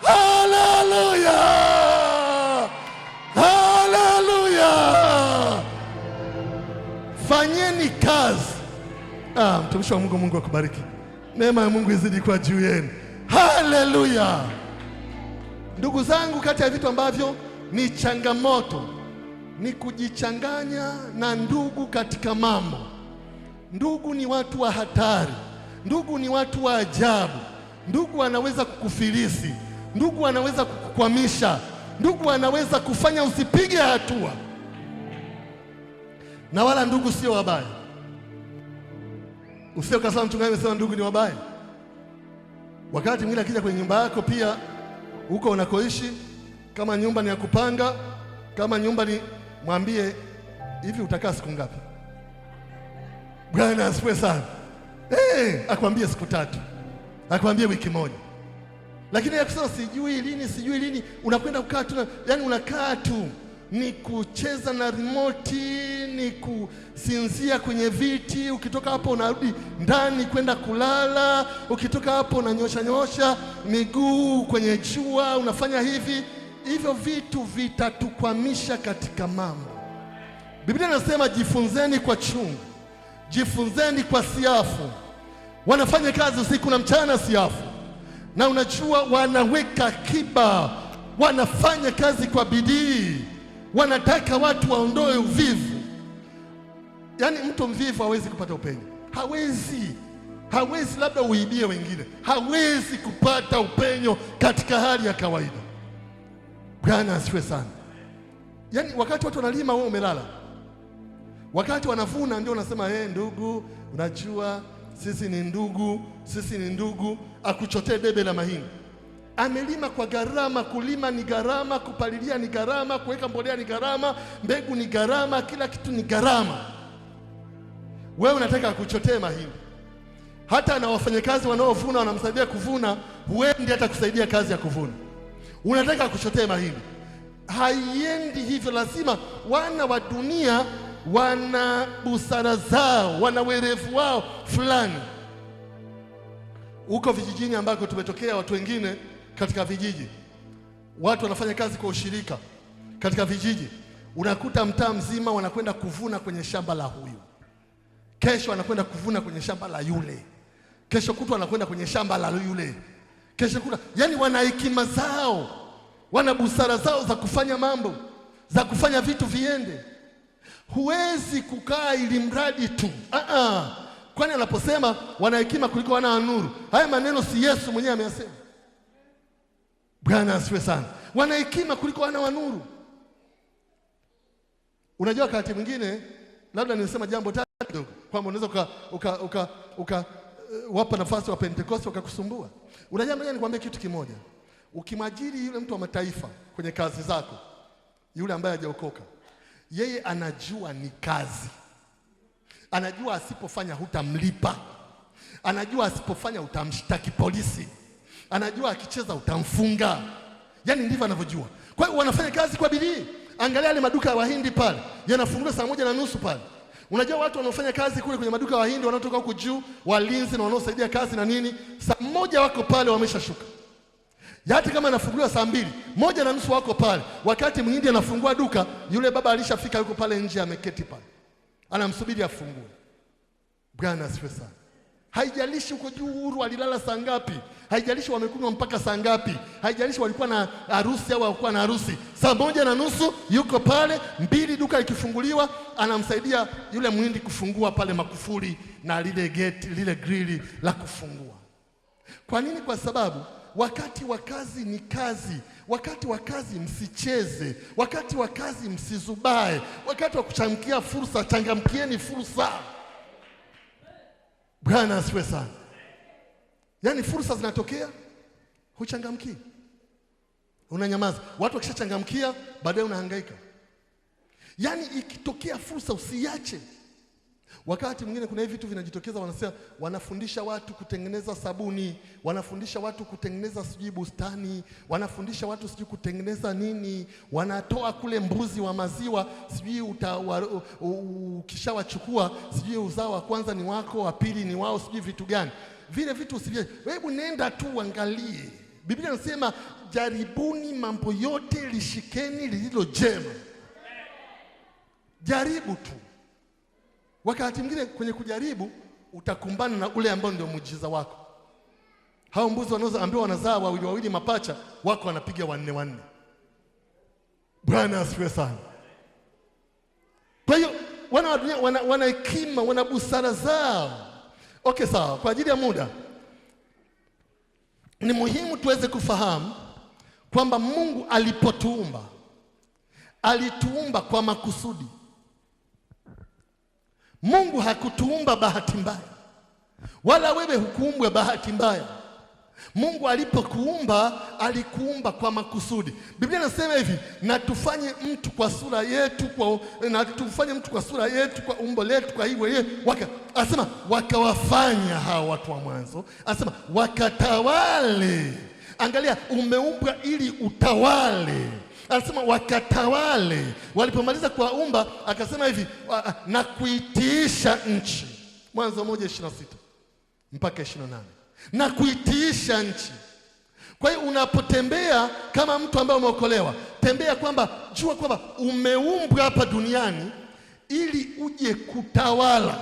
Haleluya! Haleluya! Fanyeni kazi. Mtumishi wa Mungu, Mungu akubariki. Neema ya Mungu izidi kwa juu yenu. Haleluya! Ndugu zangu, kati ya vitu ambavyo ni changamoto ni kujichanganya na ndugu katika mambo. Ndugu ni watu wa hatari. Ndugu ni watu wa ajabu. Ndugu anaweza kukufilisi. Ndugu anaweza kukukwamisha. Ndugu anaweza kufanya usipige hatua. Na wala ndugu sio wabaya. Usio kasema mchungaji amesema ndugu ni wabaya. Wakati mwingine akija kwenye nyumba yako pia, huko unakoishi, kama nyumba ni ya kupanga, kama nyumba ni, mwambie hivi, utakaa siku ngapi? Bwana asifiwe sana. Akwambie siku 3, akwambie wiki moja. Lakini yakisema sijui lini, unakwenda kukaa tu, yani unakaa tu, ni kucheza na remote, ni kusinzia kwenye viti. Ukitoka hapo unarudi ndani kwenda kulala. Ukitoka hapo unanyosha miguu kwenye jua, unafanya hivi. Hivyo vitu vitatukwamisha katika mambo. Biblia inasema jifunzeni kwa chungu, jifunzeni kwa siafu. Wanafanya kazi usiku na mchana siafu, na unajua wanaweka akiba, wanafanya kazi kwa bidii. Wanataka watu waondoe uvivu. Yaani mtu mvivu hawezi kupata upenyo. Hawezi, labda uibie wengine. Hawezi kupata upenyo katika hali ya kawaida. Bwana asifiwe sana. Yaani wakati watu wanalima wewe umelala. Wakati wanavuna ndio unasema ndugu, unajua sisi ni ndugu, akuchotee debe la mahindi. Amelima kwa gharama. Kulima ni gharama, kupalilia ni gharama, kuweka mbolea ni gharama, mbegu ni gharama, kila kitu ni gharama. Wewe unataka akuchotee mahindi. Hata na wafanyakazi wanaovuna wanamsaidia kuvuna, huendi hata kusaidia kazi ya kuvuna. Unataka akuchotee mahindi. Haiendi hivyo. Lazima wana wa dunia wana busara zao, wana werevu wao fulani. Huko vijijini ambako tumetokea, watu wengine katika vijiji, watu wanafanya kazi kwa ushirika katika vijiji. Unakuta mtaa mzima wanakwenda kuvuna kwenye shamba la huyu, kesho wanakwenda kuvuna kwenye shamba la yule, kesho kutwa wanakwenda kwenye shamba la yule, kesho kutwa. Yani wana hekima zao, wana busara zao za kufanya mambo, za kufanya vitu viende. Huwezi kukaa ili mradi tu. Kwani anaposema wana hekima kuliko wana wa nuru, haya maneno si Yesu mwenyewe ameyasema? Bwana asifiwe sana. Wana hekima kuliko wana wa nuru. Unajua wakati mwingine labda nilisema jambo tatu kidogo, kwamba unaweza wapa nafasi wa Pentecost wakakusumbua. Unajua mimi nikwambie kitu kimoja. Ukimwajiri yule mtu wa mataifa kwenye kazi zako, yule ambaye hajaokoka, yeye anajua ni kazi. Anajua asipofanya hutamlipa. Anajua asipofanya utamshtaki polisi. Anajua akicheza utamfunga. Yaani ndivyo anavyojua. Kwa hiyo wanafanya kazi kwa bidii. Angalia yale maduka ya Wahindi pale, yanafunguliwa saa 1:30 pale. Unajua watu wanaofanya kazi kule kwenye maduka ya Wahindi wanaotoka huko juu, walinzi na wanaosaidia kazi na nini, saa 1 wako pale wameshashuka. Hata kama anafunguliwa saa 2, 1:30 wako pale. Wakati Mhindi anafungua duka, yule baba alishafika, yuko pale nje ameketi pale, anamsubiri afungue. Bwana asifiwe sana. Haijalishi uko juu Uhuru walilala saa ngapi, haijalishi wamekunywa mpaka saa ngapi, haijalishi walikuwa na harusi au hawakuwa na harusi, saa 1:30 yuko pale. 2 duka likifunguliwa, anamsaidia yule Mhindi kufungua pale makufuri na lile gate, lile grili la kufungua. Kwa nini? Kwa sababu wakati wa kazi ni kazi. Wakati wa kazi msicheze. Wakati wa kazi msizubae. Wakati wa kuchangamkia fursa, changamkieni fursa. Bwana asifiwe sana. Yaani fursa zinatokea, huchangamki, unanyamaza. Watu wakishachangamkia, baadaye unahangaika. Yaani ikitokea fursa usiache. Wakati mwingine kuna hivi vitu vinajitokeza, wanasema wanafundisha watu kutengeneza sabuni, wanafundisha watu kutengeneza sijui bustani, wanafundisha watu sijui kutengeneza nini, wanatoa kule mbuzi wa maziwa, sijui ukishawachukua sijui uzao wa kwanza ni wako, wa pili ni wao, sijui vitu gani. Vile vitu usivye. Hebu nenda tu angalie. Biblia inasema jaribuni mambo yote, lishikeni lililo jema. Jaribu tu. Wakati mwingine kwenye kujaribu utakumbana na ule ambao ndio muujiza wako. Hao mbuzi wanaoambiwa wanazaa wawili mapacha, wako wanapiga 4. Bwana asifiwe sana. Kwa hiyo wana wa dunia wana hekima, wana busara zao. Okay, sawa. Kwa ajili ya muda ni muhimu tuweze kufahamu kwamba Mungu alipotuumba, alituumba kwa makusudi. Mungu hakutuumba bahati mbaya, wala wewe hukuumbwa bahati mbaya. Mungu alipokuumba, alikuumba kwa makusudi. Biblia inasema hivi, na tufanye mtu kwa sura yetu, kwa umbo letu, kwa hivyo yeye anasema wakawafanya hao watu wa mwanzo, anasema wakatawale. Angalia, umeumbwa ili utawale. Anasema wakatawale. Walipomaliza kuwaumba, akasema hivi, na kuitiisha nchi. Mwanzo 1:26 mpaka 28. Na kuitiisha nchi. Kwa hiyo unapotembea kama mtu ambaye umeokolewa, tembea kwamba, jua kwamba umeumbwa hapa duniani ili uje kutawala.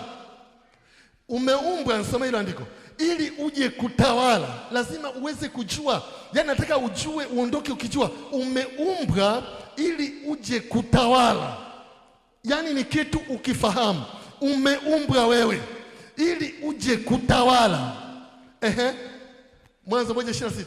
Umeumbwa, anasema hilo andiko, ili uje kutawala. Lazima uweze kujua. Yaani nataka ujue, uondoke ukijua umeumbwa ili uje kutawala. Yaani ni kitu ukifahamu, umeumbwa wewe ili uje kutawala. Mwanzo 1:26.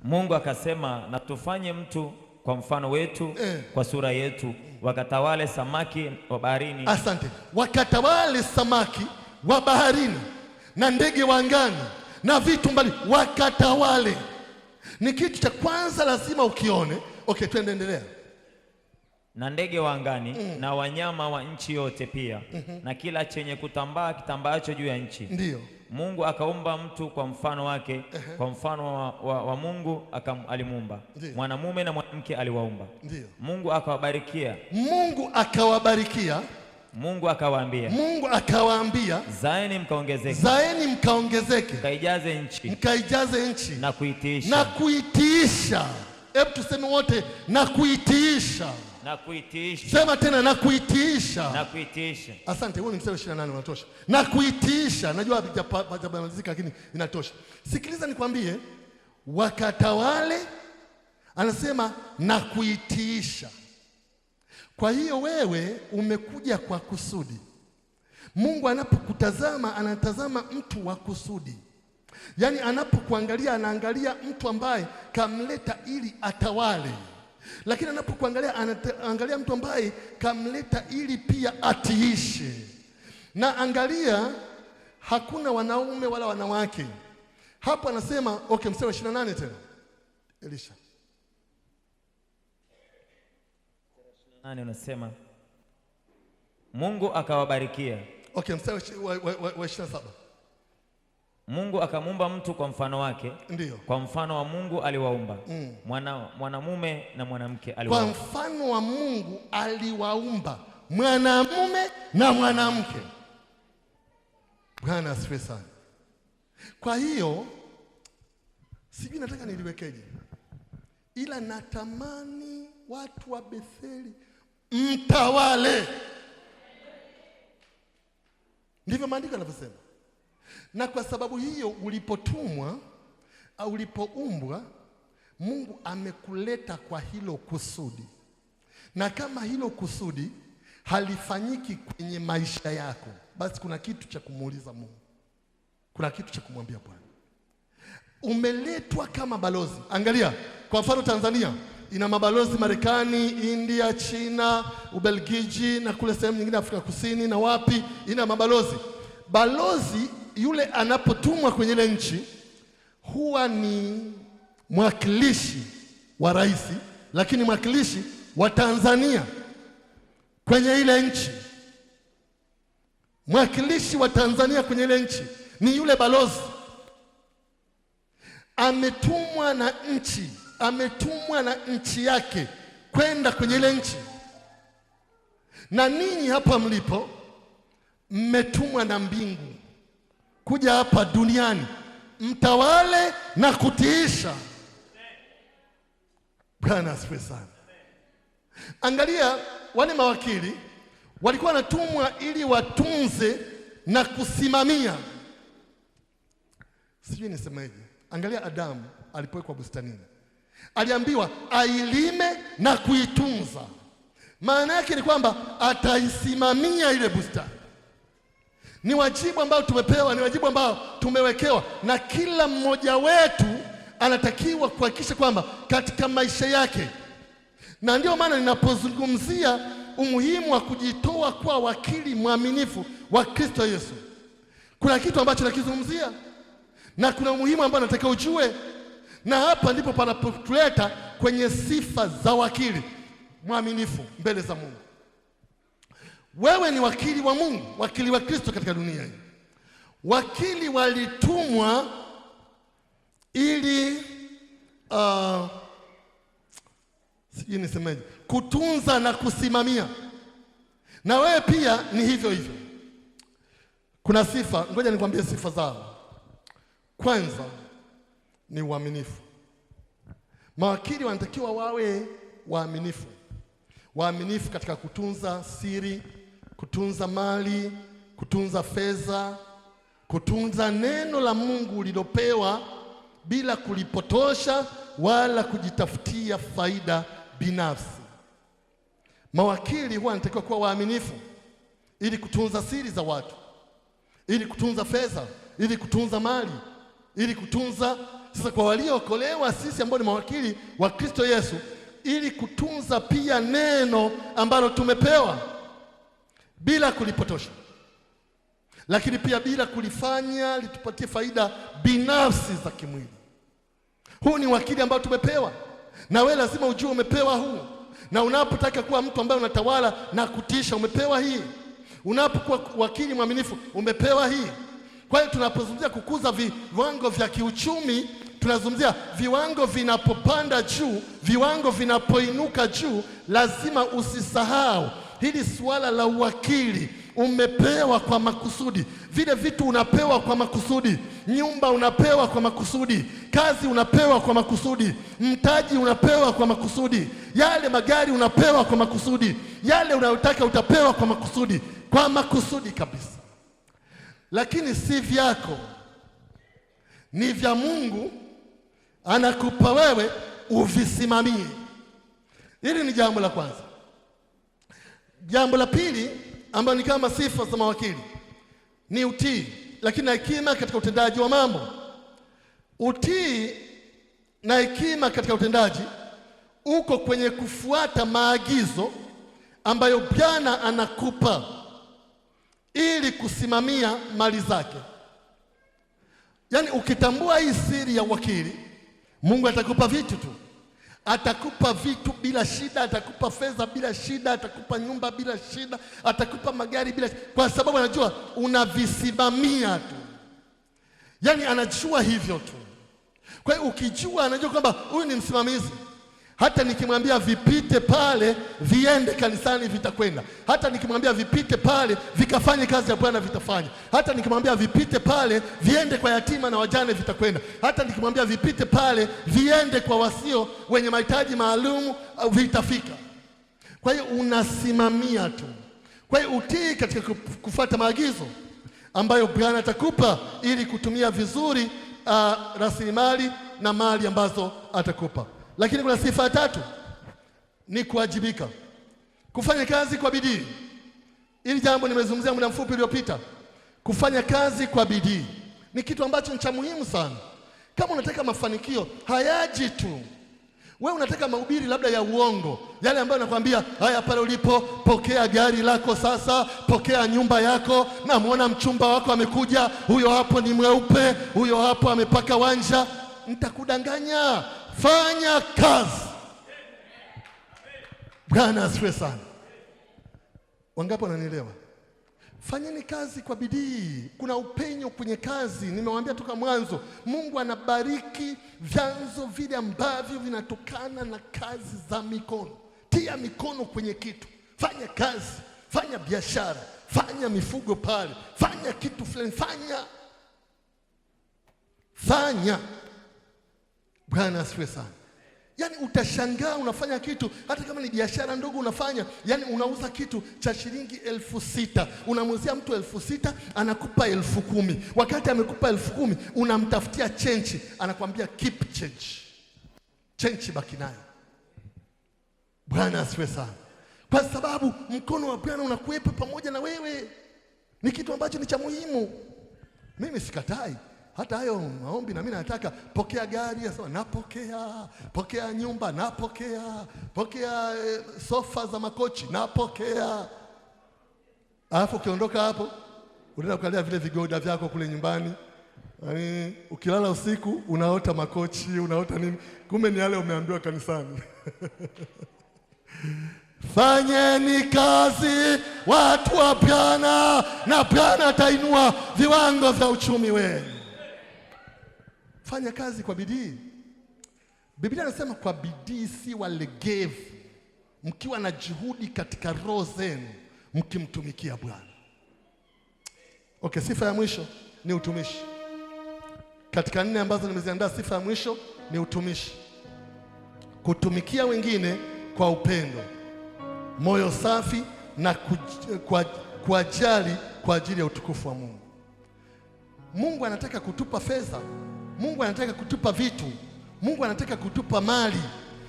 Mungu akasema, na tufanye mtu kwa mfano wetu, kwa sura yetu, wakatawale samaki wa baharini. Asante. Wakatawale samaki wa baharini na ndege wa angani na vitu mbali, wakatawale. Ni kitu cha kwanza lazima ukione. Okay, twende endelea. Na ndege wa angani na wanyama wa nchi yote pia, na kila chenye kutambaa kitambaacho juu ya nchi. Ndiyo. Mungu akaumba mtu kwa mfano wake, kwa mfano wa Mungu alimuumba. Mwanamume na mwanamke aliwaumba. Ndiyo. Mungu akawabarikia. Mungu akawaambia, zaeni mkaongezeke, mkaijaze nchi na kuitiisha. Hebu tuseme wote, na kuitiisha. Sema tena, na kuitiisha. Asante, huo ni mstari 28 unatosha. Na kuitiisha. Najua hajamalizika lakini inatosha. Sikiliza nikwambie, wakatawale, anasema na kuitiisha. Kwa hiyo wewe umekuja kwa kusudi. Mungu anapokutazama, anatazama mtu wa kusudi. Yaani anapokuangalia, anaangalia mtu ambaye kamleta ili atawale. Lakini anapokuangalia, anaangalia mtu ambaye kamleta ili pia atiishe. Na angalia, hakuna wanaume wala wanawake. Hapo anasema, okay, mstari wa 28 tena. Elisha. Unasema Mungu akawabarikia. Okay, mstari wa 27. Mungu akamuumba mtu kwa mfano wake. Ndiyo. Kwa mfano wa Mungu aliwaumba. Mwanamume na mwanamke aliwaumba. Kwa mfano wa Mungu aliwaumba mwanamume na mwanamke. Bwana asifiwe sana. Kwa hiyo sijui nataka niliwekeje, ila natamani watu wa Betheli mtawale. Ndivyo maandiko yanavyosema. Na kwa sababu hiyo ulipotumwa au ulipoumbwa, Mungu amekuleta kwa hilo kusudi. Na kama hilo kusudi halifanyiki kwenye maisha yako, basi kuna kitu cha kumuuliza Mungu. Kuna kitu cha kumwambia Bwana. Umeletwa kama balozi. Angalia, kwa mfano Tanzania ina mabalozi Marekani, India, China, Ubelgiji na kule sehemu nyingine Afrika Kusini na wapi, ina mabalozi. Balozi yule anapotumwa kwenye ile nchi huwa ni mwakilishi wa rais, lakini mwakilishi wa Tanzania kwenye ile nchi. Mwakilishi wa Tanzania kwenye ile nchi ni yule balozi. Ametumwa na nchi yake kwenda kwenye ile nchi. Na ninyi hapa mlipo mmetumwa na mbingu kuja hapa duniani mtawale na kutiisha. Bwana asifiwe sana. Angalia, wale mawakili walikuwa wanatumwa ili watunze na kusimamia. Sijui nisemaje. Angalia Adamu alipowekwa bustanini, aliambiwa ailime na kuitunza. Maana yake ni kwamba ataisimamia ile bustani. Ni wajibu ambao tumepewa, ni wajibu ambao tumewekewa, na kila mmoja wetu anatakiwa kuhakikisha kwamba katika maisha yake. Na ndio maana ninapozungumzia umuhimu wa kujitoa kwa wakili mwaminifu wa Kristo Yesu, kuna kitu ambacho nakizungumzia na kuna umuhimu ambao nataka ujue. Na hapa ndipo panapotuleta kwenye sifa za wakili mwaminifu mbele za Mungu. Wewe ni wakili wa Mungu, wakili wa Kristo katika dunia hii. Wakili walitumwa ili sijui nisemeje, kutunza na kusimamia. Na wewe pia ni hivyo hivyo. Kuna sifa, ngoja nikwambie sifa zao. Kwanza ni uaminifu. Mawakili wanatakiwa wawe waaminifu. Waaminifu katika kutunza siri, kutunza mali, kutunza fedha, kutunza neno la Mungu ulilopewa bila kulipotosha wala kujitafutia faida binafsi. Mawakili huwa wanatakiwa kuwa waaminifu ili kutunza siri za watu, ili kutunza fedha, ili kutunza mali, ili kutunza. Sasa kwa waliookolewa sisi ambao ni mawakili wa Kristo Yesu, ili kutunza pia neno ambalo tumepewa bila kulipotosha, lakini pia bila kulifanya litupatie faida binafsi za kimwili. Huu ni wakili ambao tumepewa, na wewe lazima ujue umepewa huu. Na unapotaka kuwa mtu ambaye unatawala na kutisha, umepewa hii. Unapokuwa wakili mwaminifu, umepewa hii. Kwa hiyo tunapozungumzia kukuza viwango vya kiuchumi, tunazungumzia viwango vinapopanda juu, viwango vinapoinuka juu, lazima usisahau hili suala la uwakili. Umepewa kwa makusudi. Vile vitu unapewa kwa makusudi. Nyumba unapewa kwa makusudi. Kazi unapewa kwa makusudi. Mtaji unapewa kwa makusudi. Yale magari unapewa kwa makusudi. Yale unayotaka utapewa kwa makusudi. Kwa makusudi kabisa. Lakini si vyako, ni vya Mungu, anakupa wewe uvisimamie. Hili ni jambo la kwanza. Jambo la pili ambalo ni kama sifa za mawakili ni utii, lakini na hekima katika utendaji wa mambo. Utii na hekima katika utendaji uko kwenye kufuata maagizo ambayo Bwana anakupa ili kusimamia mali zake. Yaani ukitambua hii siri ya wakili, Mungu atakupa vitu tu. Atakupa vitu bila shida, atakupa fedha bila shida, atakupa nyumba bila shida, atakupa magari bila shida, kwa sababu anajua unavisimamia tu. Yaani anajua hivyo tu. Kwa hiyo ukijua, anajua kwamba huyu ni msimamizi. Hata nikimwambia vipite pale viende kanisani vitakwenda. Hata nikimwambia vipite pale vikafanye kazi ya Bwana vitafanya. Hata nikimwambia vipite pale viende kwa yatima na wajane vitakwenda. Hata nikimwambia vipite pale viende kwa wasio wenye mahitaji maalum vitafika. Kwa hiyo unasimamia tu. Kwa hiyo utii katika kufuata maagizo ambayo Bwana atakupa ili kutumia vizuri rasilimali na mali ambazo atakupa. Lakini kuna sifa ya tatu, ni kuwajibika, kufanya kazi kwa bidii. Hili jambo nimezungumzia muda mfupi uliopita. Kufanya kazi kwa bidii ni kitu ambacho ni cha muhimu sana. Kama unataka mafanikio hayaji tu. Wewe unataka mahubiri labda ya uongo, yale ambayo nakwambia, haya pale ulipo, pokea gari lako sasa, pokea nyumba yako, na muona mchumba wako amekuja, huyo hapo ni mweupe, huyo hapo amepaka wanja. Nitakudanganya. Fanya kazi. Bwana asifiwe sana. Wangapi wananielewa? Fanyeni kazi kwa bidii. Kuna upenyo kwenye kazi. Nimewaambia toka mwanzo, Mungu anabariki vyanzo vile ambavyo vinatokana na kazi za mikono. Tia mikono kwenye kitu. Fanya kazi, fanya biashara, fanya mifugo pale, fanya kitu fulani, fanya. Bwana asifiwe sana. Yaani utashangaa unafanya kitu, hata kama ni biashara ndogo unafanya, yaani unauza kitu cha shilingi 6,000, unamuuzia mtu 6,000, anakupa 10,000. Wakati amekupa 10,000, unamtafutia change, anakuambia keep change. Change baki nayo. Bwana asifiwe sana. Kwa sababu mkono wa Bwana unakuwepo pamoja na wewe. Ni kitu ambacho ni cha muhimu. Mimi sikatai. Hata hayo maombi na mimi nataka, pokea gari, asema napokea, pokea nyumba, napokea, pokea sofa za makochi, napokea. Alafu ukiondoka hapo, unaenda kuangalia vile vigoda vyako kule nyumbani. Yaani ukilala usiku unaota makochi, unaota nini? Kumbe ni yale umeambiwa kanisani. Fanyeni kazi watu wa Bwana, na Bwana atainua viwango vya uchumi wenu. Fanya kazi kwa bidii. Biblia inasema kwa bidii si walegevu, mkiwa na juhudi katika roho zenu, mkimtumikia Bwana. Okay, sifa ya mwisho ni utumishi. Katika 4 ambazo nimeziandaa, sifa ya mwisho ni utumishi. Kutumikia wengine kwa upendo, moyo safi na kuajali kwa ajili ya utukufu wa Mungu. Mungu anataka kutupa fedha. Mungu anataka kutupa vitu. Mungu anataka kutupa mali.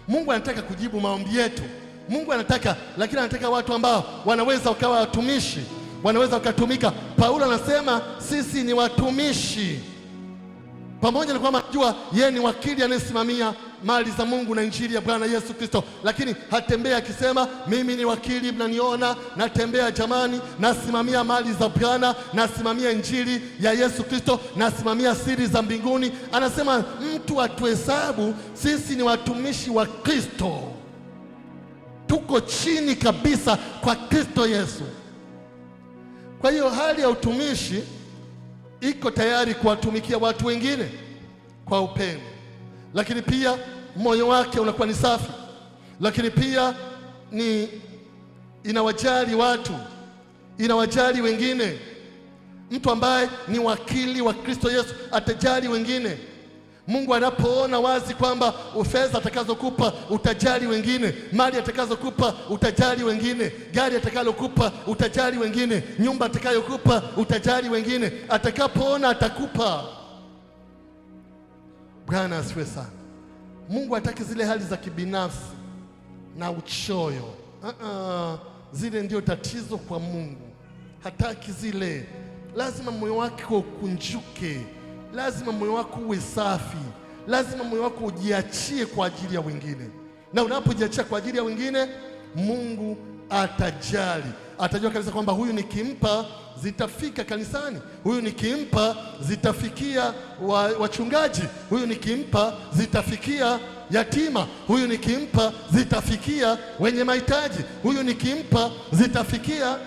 Mungu anataka kujibu maombi yetu. Mungu anataka, lakini anataka watu ambao wanaweza wakawa watumishi, wanaweza wakatumika. Paulo anasema sisi ni watumishi. Pamoja na kwamba najua yeye ni wakili anayesimamia mali za Mungu na injili ya Bwana Yesu Kristo, lakini hatembea akisema mimi ni wakili, mnaniona natembea jamani, nasimamia mali za Bwana, nasimamia injili ya Yesu Kristo, nasimamia siri za mbinguni. Anasema mtu atuhesabu sisi ni watumishi wa Kristo, tuko chini kabisa kwa Kristo Yesu. Kwa hiyo hali ya utumishi iko tayari kuwatumikia watu wengine kwa upendo, lakini pia moyo wake unakuwa ni safi, lakini pia ni inawajali watu, inawajali wengine. Mtu ambaye ni wakili wa Kristo Yesu atajali wengine. Mungu anapoona wazi kwamba fedha atakazokupa utajali wengine, mali atakazokupa utajali wengine, gari atakalokupa utajali wengine, nyumba atakayokupa utajali wengine, atakapoona atakupa. Bwana asifiwe sana. Mungu hataki zile hali za kibinafsi na uchoyo. Zile ndio tatizo kwa Mungu. Hataki zile. Lazima moyo wako ukunjuke. Lazima moyo wako uwe safi. Lazima moyo wako ujiachie kwa ajili ya wengine. Na unapojiachia kwa ajili ya wengine, Mungu atajali. Atajua kabisa kwamba huyu nikimpa zitafika kanisani, huyu nikimpa zitafikia wachungaji, huyu nikimpa zitafikia yatima, huyu nikimpa zitafikia wenye mahitaji, huyu nikimpa zitafikia.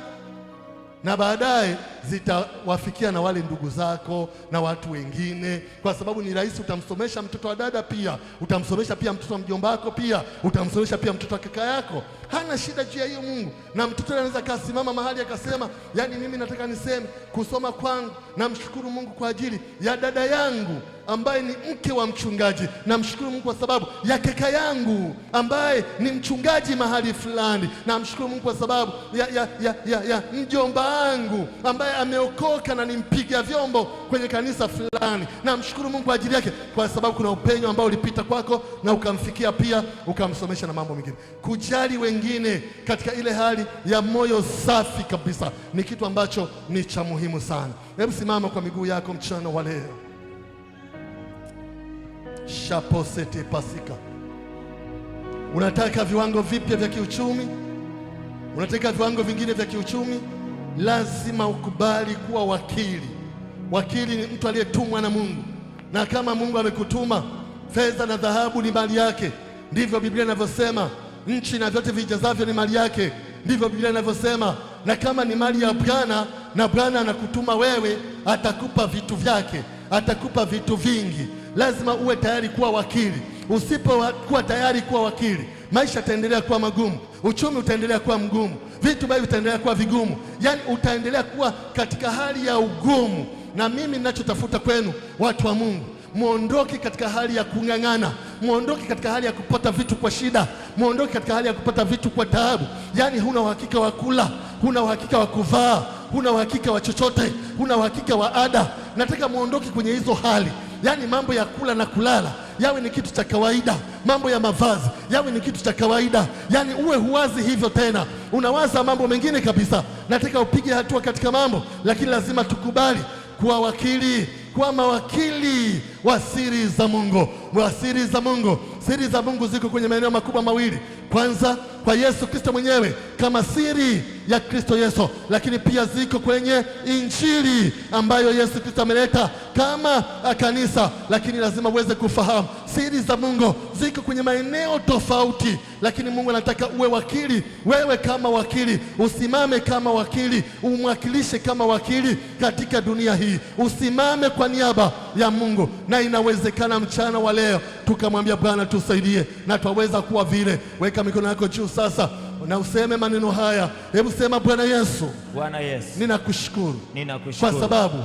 na baadaye zitawafikia na wale ndugu zako na watu wengine, kwa sababu ni rahisi. Utamsomesha mtoto wa dada, pia utamsomesha pia mtoto wa mjomba wako, pia utamsomesha pia mtoto wa kaka yako. Hana shida juu ya hiyo Mungu. Na mtoto anaweza kasimama mahali akasema, yaani mimi nataka niseme kusoma kwangu, namshukuru Mungu kwa ajili ya dada yangu ambaye ni mke wa mchungaji. Namshukuru Mungu kwa sababu ya kaka yangu ambaye ni mchungaji mahali fulani. Namshukuru Mungu kwa sababu ya mjomba wangu ambaye ameokoka na nimpiga vyombo kwenye kanisa fulani. Namshukuru Mungu kwa ajili yake, kwa sababu kuna upenyo ambao ulipita kwako na ukamfikia pia, ukamsomesha na mambo mengine. Kujali wengine katika ile hali ya moyo safi kabisa ni kitu ambacho ni cha muhimu sana. Hebu simama kwa miguu yako mchana wa leo. Shaposete pasika. Unataka viwango vipya vya kiuchumi? Unataka viwango vingine vya kiuchumi? Lazima ukubali kuwa wakili. Wakili ni mtu aliyetumwa na Mungu, na kama Mungu amekutuma, fedha na dhahabu ni mali yake. Ndivyo Biblia inavyosema. Nchi na vyote vijazavyo ni mali yake. Ndivyo Biblia inavyosema. Na kama ni mali ya Bwana na Bwana anakutuma wewe, atakupa vitu vyake, atakupa vitu vingi. Lazima uwe tayari kuwa wakili. Usipokuwa tayari kuwa wakili, maisha yataendelea kuwa magumu, uchumi utaendelea kuwa mgumu, vitu bado vitaendelea kuwa vigumu, yaani utaendelea kuwa katika hali ya ugumu. Na mimi ninachotafuta kwenu, watu wa Mungu, muondoke katika hali ya kung'ang'ana, muondoke katika hali ya kupata vitu kwa shida, muondoke katika hali ya kupata vitu kwa taabu. Yaani huna uhakika wa kula, huna uhakika wa kuvaa, huna uhakika wa chochote, huna uhakika wa ada. Nataka muondoke kwenye hizo hali. Yaani mambo ya kula na kulala yawe ni kitu cha kawaida, mambo ya mavazi yawe ni kitu cha kawaida. Yaani uwe huwazi hivyo tena, unawaza mambo mengine kabisa. Nataka upige hatua katika mambo, lakini lazima tukubali kuwa wakili, kuwa mawakili wa siri za Mungu, wa siri za Mungu. Siri za Mungu ziko kwenye maeneo makubwa mawili. Kwanza, kwa Yesu Kristo mwenyewe kama siri ya Kristo Yesu, lakini pia ziko kwenye Injili ambayo Yesu Kristo ameleta kama kanisa. Lakini lazima uweze kufahamu siri za Mungu ziko kwenye maeneo tofauti, lakini Mungu anataka uwe wakili. Wewe kama wakili usimame kama wakili, umwakilishe kama wakili katika dunia hii, usimame kwa niaba ya Mungu. Na inawezekana mchana wa leo tukamwambia Bwana tusaidie, na twaweza kuwa vile. Weka mikono yako juu sasa na useme maneno haya. Hebu sema, Bwana Yesu, Bwana Yesu, ninakushukuru kwa sababu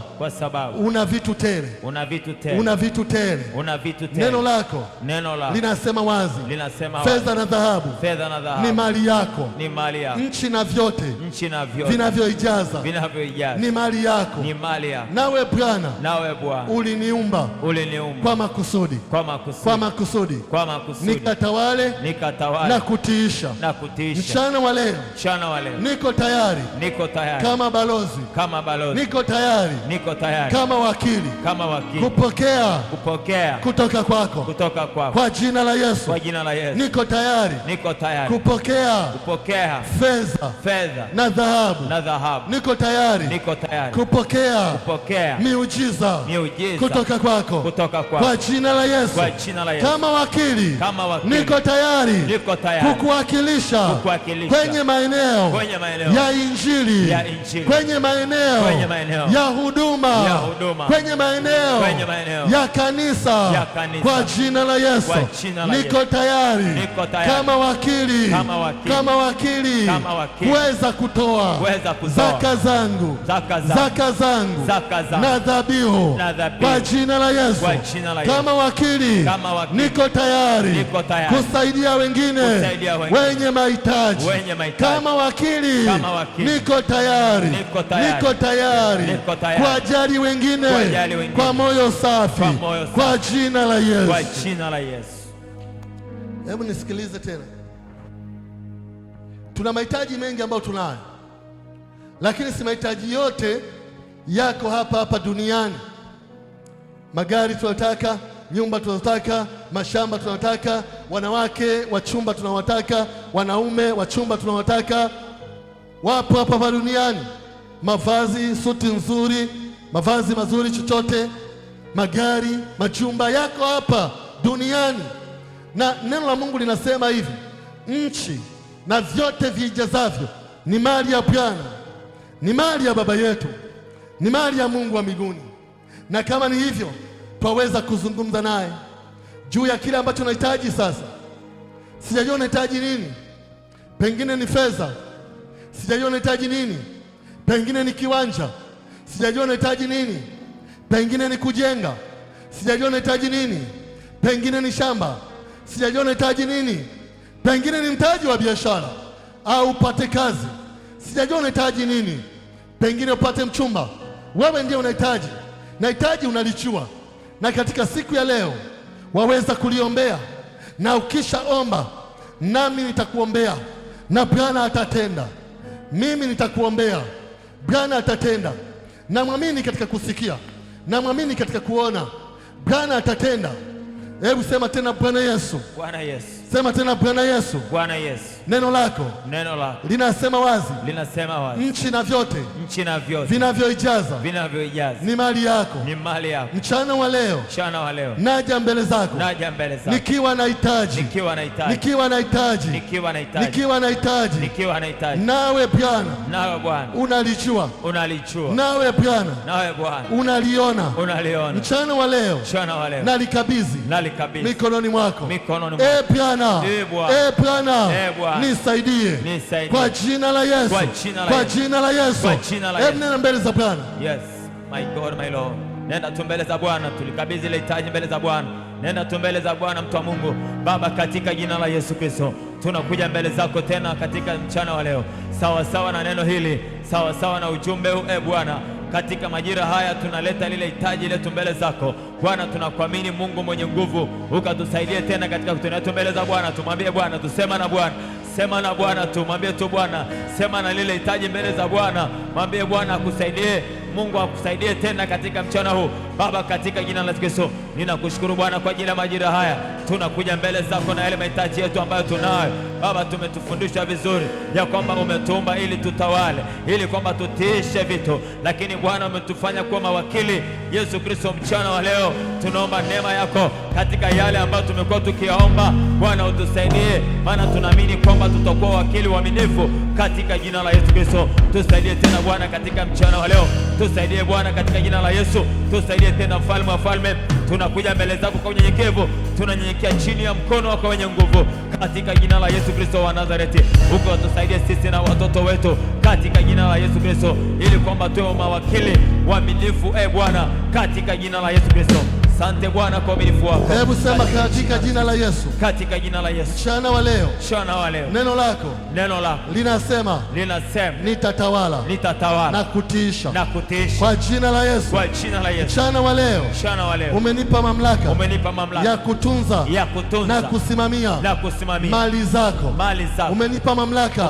una vitu tele, una vitu tele, una vitu tele, una vitu tele. Neno lako linasema wazi, fedha na dhahabu ni mali yako, ni mali yako. Nchi na vyote vinavyoijaza ni mali yako, ni mali yako. Nawe Bwana uliniumba kwa makusudi, kwa makusudi nikatawale na kutiisha. Mchana wa leo niko tayari kama balozi, niko tayari kama wakili kupokea kutoka kwako, kwa jina la Yesu. Niko tayari kupokea fedha na dhahabu. Niko tayari kupokea miujiza kutoka kwako, kwa jina la Yesu. Kama wakili niko tayari kukuwakilisha kwenye maeneo ya Injili, kwenye maeneo ya huduma, kwenye maeneo ya kanisa, kwa jina la Yesu. Niko tayari kama wakili kuweza kutoa zaka zangu na dhabihu, kwa jina la Yesu. Kama wakili niko tayari kusaidia wengine wenye mahitaji. Kama wakili niko tayari kuwajali wengine kwa moyo safi, kwa jina la Yesu. Hebu nisikilize tena. Tuna mahitaji mengi ambayo tunayo, lakini si mahitaji yote yako hapa duniani. Magari tunataka, nyumba tunataka, mashamba tunataka, wanawake wachumba tunawataka, wanaume wachumba tunawataka, wapo hapa duniani. Mavazi, suti nzuri, mavazi mazuri, chochote, magari, majumba yako hapa duniani. Na neno la Mungu linasema hivi, nchi na vyote vijazavyo ni mali ya Bwana, ni mali ya Baba yetu, ni mali ya Mungu wa mbinguni, na kama ni hivyo twaweza kuzungumza naye juu ya kile ambacho unahitaji sasa. Sijajua unahitaji nini, pengine ni fedha, sijajua unahitaji nini, pengine ni kiwanja, sijajua unahitaji nini, pengine ni kujenga, sijajua unahitaji nini, pengine ni shamba, sijajua unahitaji nini, pengine ni mtaji wa biashara au upate kazi, sijajua unahitaji nini, pengine upate mchumba. Wewe ndiye unahitaji, nahitaji unalijua, na katika siku ya leo waweza kuliombea, na ukishaomba nami nitakuombea na Bwana atatenda. Mimi nitakuombea, Bwana atatenda. Namwamini katika kusikia, namwamini katika kuona, Bwana atatenda. Hebu sema tena, Bwana Yesu. Bwana Yesu. Sema tena, Bwana Yesu. Bwana Yesu. Neno lako linasema wazi, nchi na vyote vinavyoijaza ni mali yako. Mchana wa leo naja mbele zako nikiwa na hitaji, nawe Bwana unalijua, nawe Bwana unaliona. Mchana wa leo nalikabidhi mikononi mwako. Bwana, nisaidie kwa jina la Yesu, kwa jina la Yesu. Nenda mbele za Bwana. Yes, my God, my Lord. Nenda tu mbele za Bwana, tulikabidhi ile hitaji mbele za Bwana. Nenda tu mbele za Bwana, mtu wa Mungu. Baba, katika jina la Yesu Kristo tunakuja mbele zako tena katika mchana wa leo, sawa sawa na neno hili, sawa sawa na ujumbe huu. Bwana, katika majira haya tunaleta lile hitaji letu mbele zako Bwana. Tunakuamini Mungu mwenye nguvu, ukatusaidie tena katika kutuletea mbele za Bwana. Tumwambie Bwana, tusema na Bwana, sema na Bwana, tumwambie tu Bwana, sema na lile hitaji mbele za Bwana. Mwambie Bwana akusaidie, Mungu akusaidie tena katika mchana huu. Baba, katika jina la Yesu ninakushukuru Bwana kwa ajili ya majira haya. Tunakuja mbele zako na yale mahitaji yetu ambayo tunayo Baba. Tumetufundisha vizuri ya kwamba umetuumba ili tutawale, ili kwamba tutiishe vitu, lakini Bwana umetufanya kuwa mawakili. Yesu Kristo, mchana wa leo tunaomba neema yako katika yale ambayo tumekuwa tukiyaomba Bwana, utusaidie, maana tunaamini kwamba tutakuwa wakili waaminifu katika jina la Yesu Kristo. Tusaidie tena Bwana katika mchana wa leo, tusaidie Bwana katika jina la Yesu, tusaidie tena mfalme wa falme. Tunakuja mbele zako kwa unyenyekevu, tunanyenyekea chini ya mkono wako wenye nguvu katika jina la Yesu Kristo wa Nazareti. Ukatusaidie sisi na watoto wetu katika jina la Yesu Kristo, ili kwamba tuwe mawakili waaminifu Bwana, katika jina la Yesu Kristo. Asante Bwana kwa uaminifu wako. Hebu sema katika jina la Yesu. Katika jina la Yesu. Mchana wa leo. Mchana wa leo. Neno lako linasema nitatawala na kutiisha. Kwa jina la Yesu. Kwa jina la Yesu. Mchana wa leo. Umenipa mamlaka ya kutunza na kusimamia mali zako. Umenipa mamlaka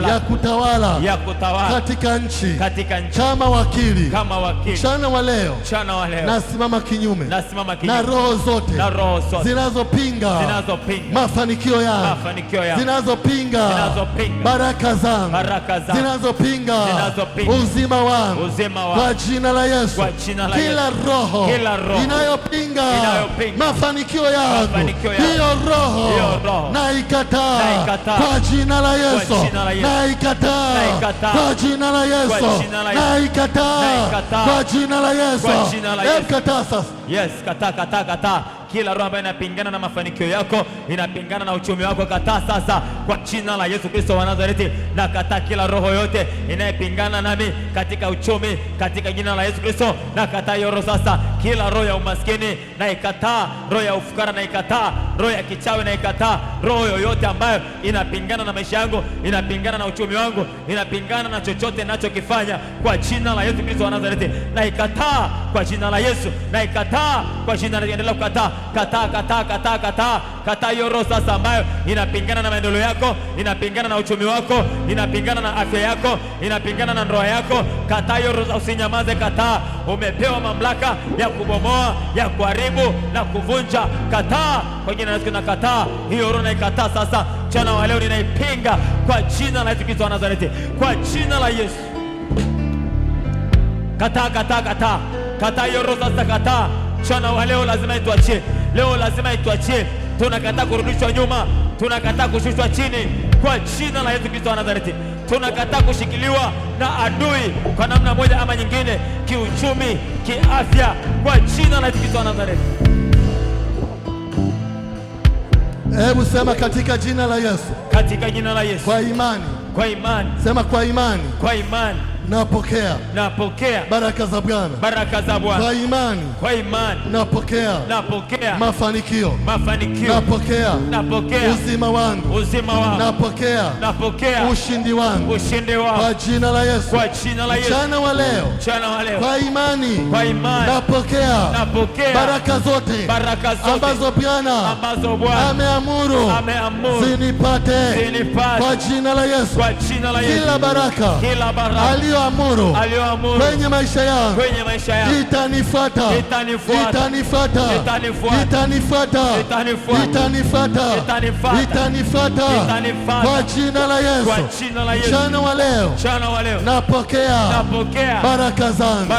ya kutawala katika nchi kama wakili. Mchana wa leo nasimama kinyume na roho zote zinazopinga mafanikio yangu, zinazopinga baraka zangu, zinazopinga uzima wangu, kwa jina la Yesu. Kila roho inayopinga mafanikio yangu, hiyo roho naikataa kwa jina la Yesu, naikataa kwa jina la Yesu, naikataa kwa jina la Yesu. Kataa sasa. Yes, kataa. Kila roho ambayo inapingana na mafanikio yako, inapingana na uchumi wako, kataa sasa kwa jina la Yesu Kristo wa Nazareti. Na kataa kila roho yote inayepingana nami katika uchumi, katika jina la Yesu Kristo. Na kataa hiyo roho sasa. Kila roho ya umaskini na ikataa, roho ya ufukara na ikataa, roho ya kichawi na ikataa, roho yoyote ambayo inapingana na maisha yangu, inapingana na uchumi wangu, inapingana na chochote ninachokifanya, kwa jina la Yesu Kristo wa Nazareti na ikataa kwa jina la Yesu, na ikataa kwa jina la endelea kukataa. Kataa hiyo roho sasa ambayo inapingana na maendeleo yako, inapingana na uchumi wako, inapingana na afya yako, inapingana na ndoa yako. Kataa hiyo roho, usinyamaze, kataa. Umepewa mamlaka ya kubomoa, ya kuharibu na kuvunja. Kataa kwa jina la Yesu, na kataa hiyo roho, na ikataa sasa. Mchana wa leo ninaipinga kwa jina la Yesu Kristo wa Nazareti, kwa jina la Yesu. Kataa hiyo roho sasa, kataa. Mchana wa leo lazima ituachie, leo lazima ituachie. Tunakataa kurudishwa nyuma, tunakataa kushushwa chini kwa jina la Yesu Kristo wa Nazareti. tunakataa kushikiliwa na adui kwa namna moja ama nyingine, kiuchumi, kiafya, kwa jina la Yesu wa Nazareti. Hebu sema katika jina la Yesu. Katika jina la Yesu. Kwa imani. Kwa imani. Sema kwa imani. Kwa imani. Napokea. Napokea baraka za Bwana. Baraka za Bwana. Kwa imani. Kwa imani. Napokea. Napokea mafanikio. Mafanikio. Napokea. Napokea uzima wangu. Uzima wangu. Napokea. Napokea ushindi wangu. Ushindi wangu. Kwa jina la Yesu. Kwa jina la Yesu. Mchana wa leo. Mchana wa leo. Kwa imani. Kwa imani. Napokea. Napokea baraka zote. Baraka zote ambazo Bwana ameamuru zinipate. Kwa jina la Yesu. Kwa jina la Yesu. Kila baraka aliyoamuru kwenye maisha yangu itanifuata. Kwa jina la Yesu. Mchana wa leo napokea baraka zangu.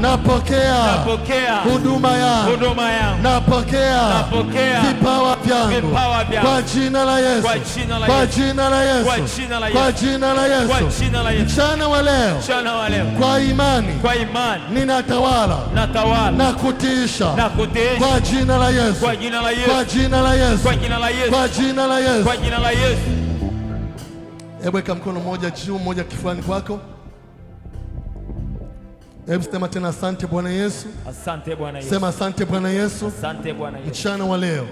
Napokea huduma yangu. Napokea vipawa vyangu. Kwa jina la Yesu. Kwa jina la Yesu. Kwa jina la Yesu. Mchana wa leo kwa imani ninatawala na kutiisha kwa jina la Yesu. Kwa jina la Yesu. Kwa jina la Yesu. Kwa jina la Yesu. Kwa jina la Yesu. Hebu weka mkono mmoja juu, mmoja kifuani kwako. Hebu sema tena, asante Bwana Yesu. Asante Bwana Yesu. Sema asante Bwana Yesu. Asante Bwana Yesu. Mchana wa leo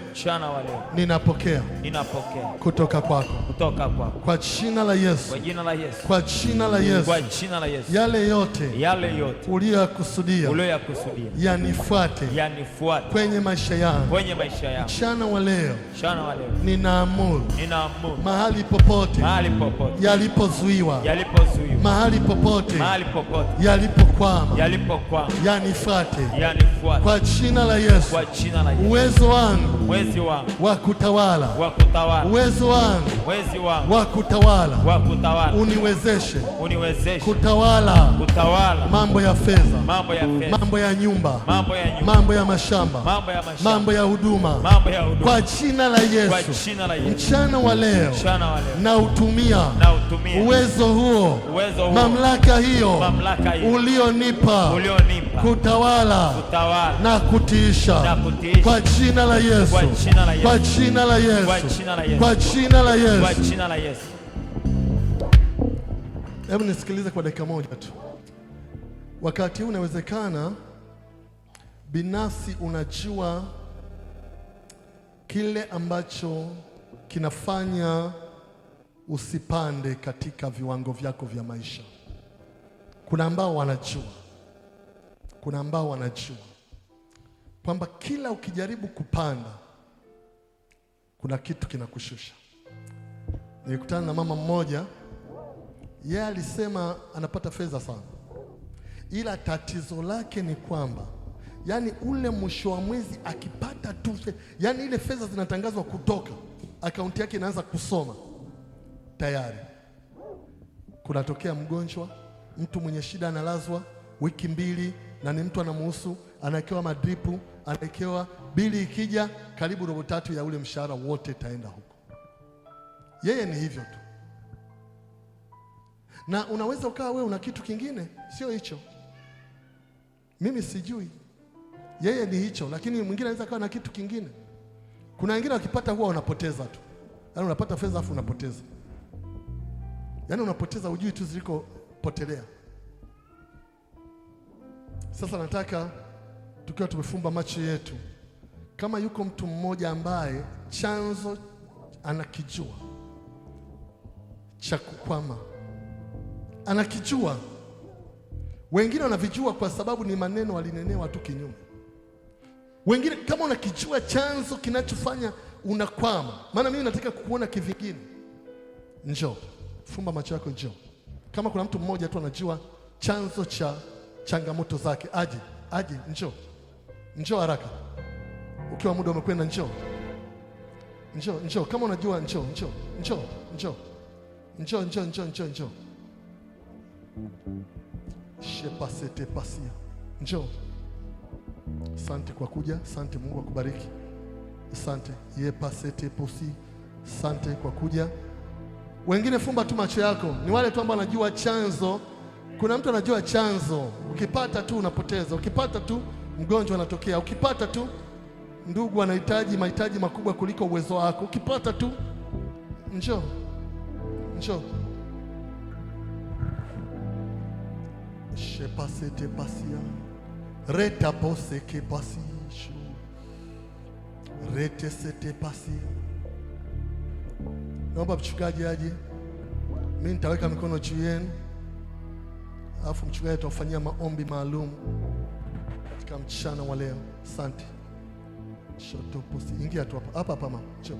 ninapokea kutoka kwako. Kwa jina la Yesu. Kwa jina la Yesu. Kwa jina la Yesu. Kwa jina la Yesu. Yale yote uliyokusudia yanifuate kwenye maisha yangu. Mchana wa leo ninaamuru mahali popote yalipozuiwa, mahali popote yalipokwama yanifuate kwa jina la Yesu. Uwezo wangu wa kutawala, uwezo wangu wa kutawala uniwezeshe kutawala mambo ya fedha, mambo ya nyumba, mambo ya mashamba, mambo ya huduma kwa jina la Yesu. Mchana wa leo na utumia uwezo huo, mamlaka hiyo ulionipa kutawala na kutiisha kwa jina la Yesu. Kwa jina la Yesu. Kwa jina la Yesu. Hebu nisikilize kwa dakika moja tu. Wakati huu unawezekana binafsi unajua kile ambacho kinafanya usipande katika viwango vyako vya maisha. Kuna ambao wanajua kwamba kila ukijaribu kupanda kuna kitu kinakushusha. Nilikutana na mama mmoja, yeye alisema anapata fedha sana, ila tatizo lake ni kwamba yani ule mwisho wa mwezi akipata tu, yani ile fedha zinatangazwa kutoka akaunti yake inaanza kusoma, tayari kunatokea mgonjwa, mtu mwenye shida analazwa wiki 2 na ni mtu anamuhusu, anawekewa madripu, anawekewa bili, ikija karibu robo 3 ya ule mshahara wote itaenda huko. Yeye ni hivyo tu, na unaweza ukawa wewe una kitu kingine sio hicho, mimi sijui, yeye ni hicho, lakini mwingine anaweza kawa na kitu kingine. Kuna wengine wakipata huwa wanapoteza tu, yaani unapata fedha afu unapoteza, yaani unapoteza ujui tu zilikopotelea. Sasa nataka tukiwa tumefumba macho yetu, kama yuko mtu mmoja ambaye chanzo anakijua cha kukwama, anakijua. Wengine wanavijua kwa sababu ni maneno walinenewa tu kinyume. Wengine kama unakijua chanzo kinachofanya unakwama, maana mimi nataka kukuona kivingine, njoo fumba macho yako, njoo. Kama kuna mtu mmoja tu anajua chanzo cha changamoto zake, aje, njoo haraka. Ukiwa muda umekwenda, njoo. Kama unajua, njoo. Shepasete pasia, njoo. Asante kwa kuja, asante, Mungu akubariki. Asante yepasete posi, asante kwa kuja. Wengine fumba tu macho yako, ni wale tu ambao wanajua chanzo. Kuna mtu anajua chanzo, ukipata tu unapoteza, ukipata tu mgonjwa anatokea, ukipata tu ndugu anahitaji mahitaji makubwa kuliko uwezo wako, ukipata tu njoo shepasete pasia reta poseke pasishu rete sete pasia. Naomba mchungaji aje, mimi nitaweka mikono juu yenu, alafu mchungaji atawafanyia maombi maalum katika mchana wa leo. Asante. Shotoposi, ingia tu hapa mama. Njoo.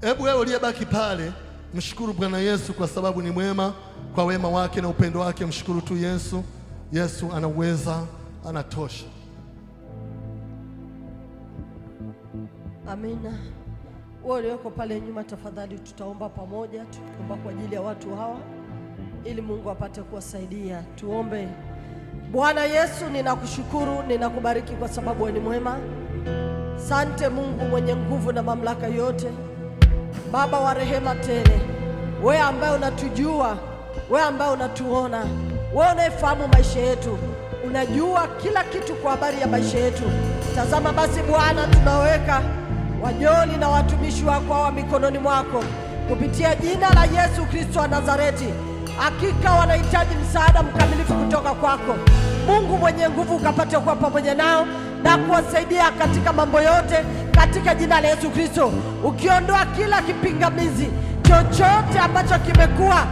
Hebu wewe uliyebaki pale, mshukuru Bwana Yesu kwa sababu ni mwema, kwa wema wake na upendo wake. Mshukuru tu Yesu. Yesu anaweza, anatosha. Amina. Wewe ulioko pale nyuma, tafadhali tutaomba pamoja, tuomba kwa ajili ya watu hawa ili Mungu apate kuwasaidia. Tuombe. Bwana Yesu, ninakushukuru, ninakubariki kwa sababu wewe ni mwema. Sante Mungu mwenye nguvu na mamlaka yote, Baba wa rehema tele, wewe ambaye unatujua, wewe ambaye unatuona, wewe unayefahamu maisha yetu, unajua kila kitu kwa habari ya maisha yetu. Tazama basi Bwana, tunaweka wajoli na watumishi wako hawa mikononi mwako kupitia jina la Yesu Kristo wa Nazareti. Hakika wanahitaji msaada mkamilifu kutoka kwako Mungu mwenye nguvu, ukapate kuwa pamoja nao na kuwasaidia katika mambo yote katika jina la Yesu Kristo, ukiondoa kila kipingamizi chochote ambacho kimekuwa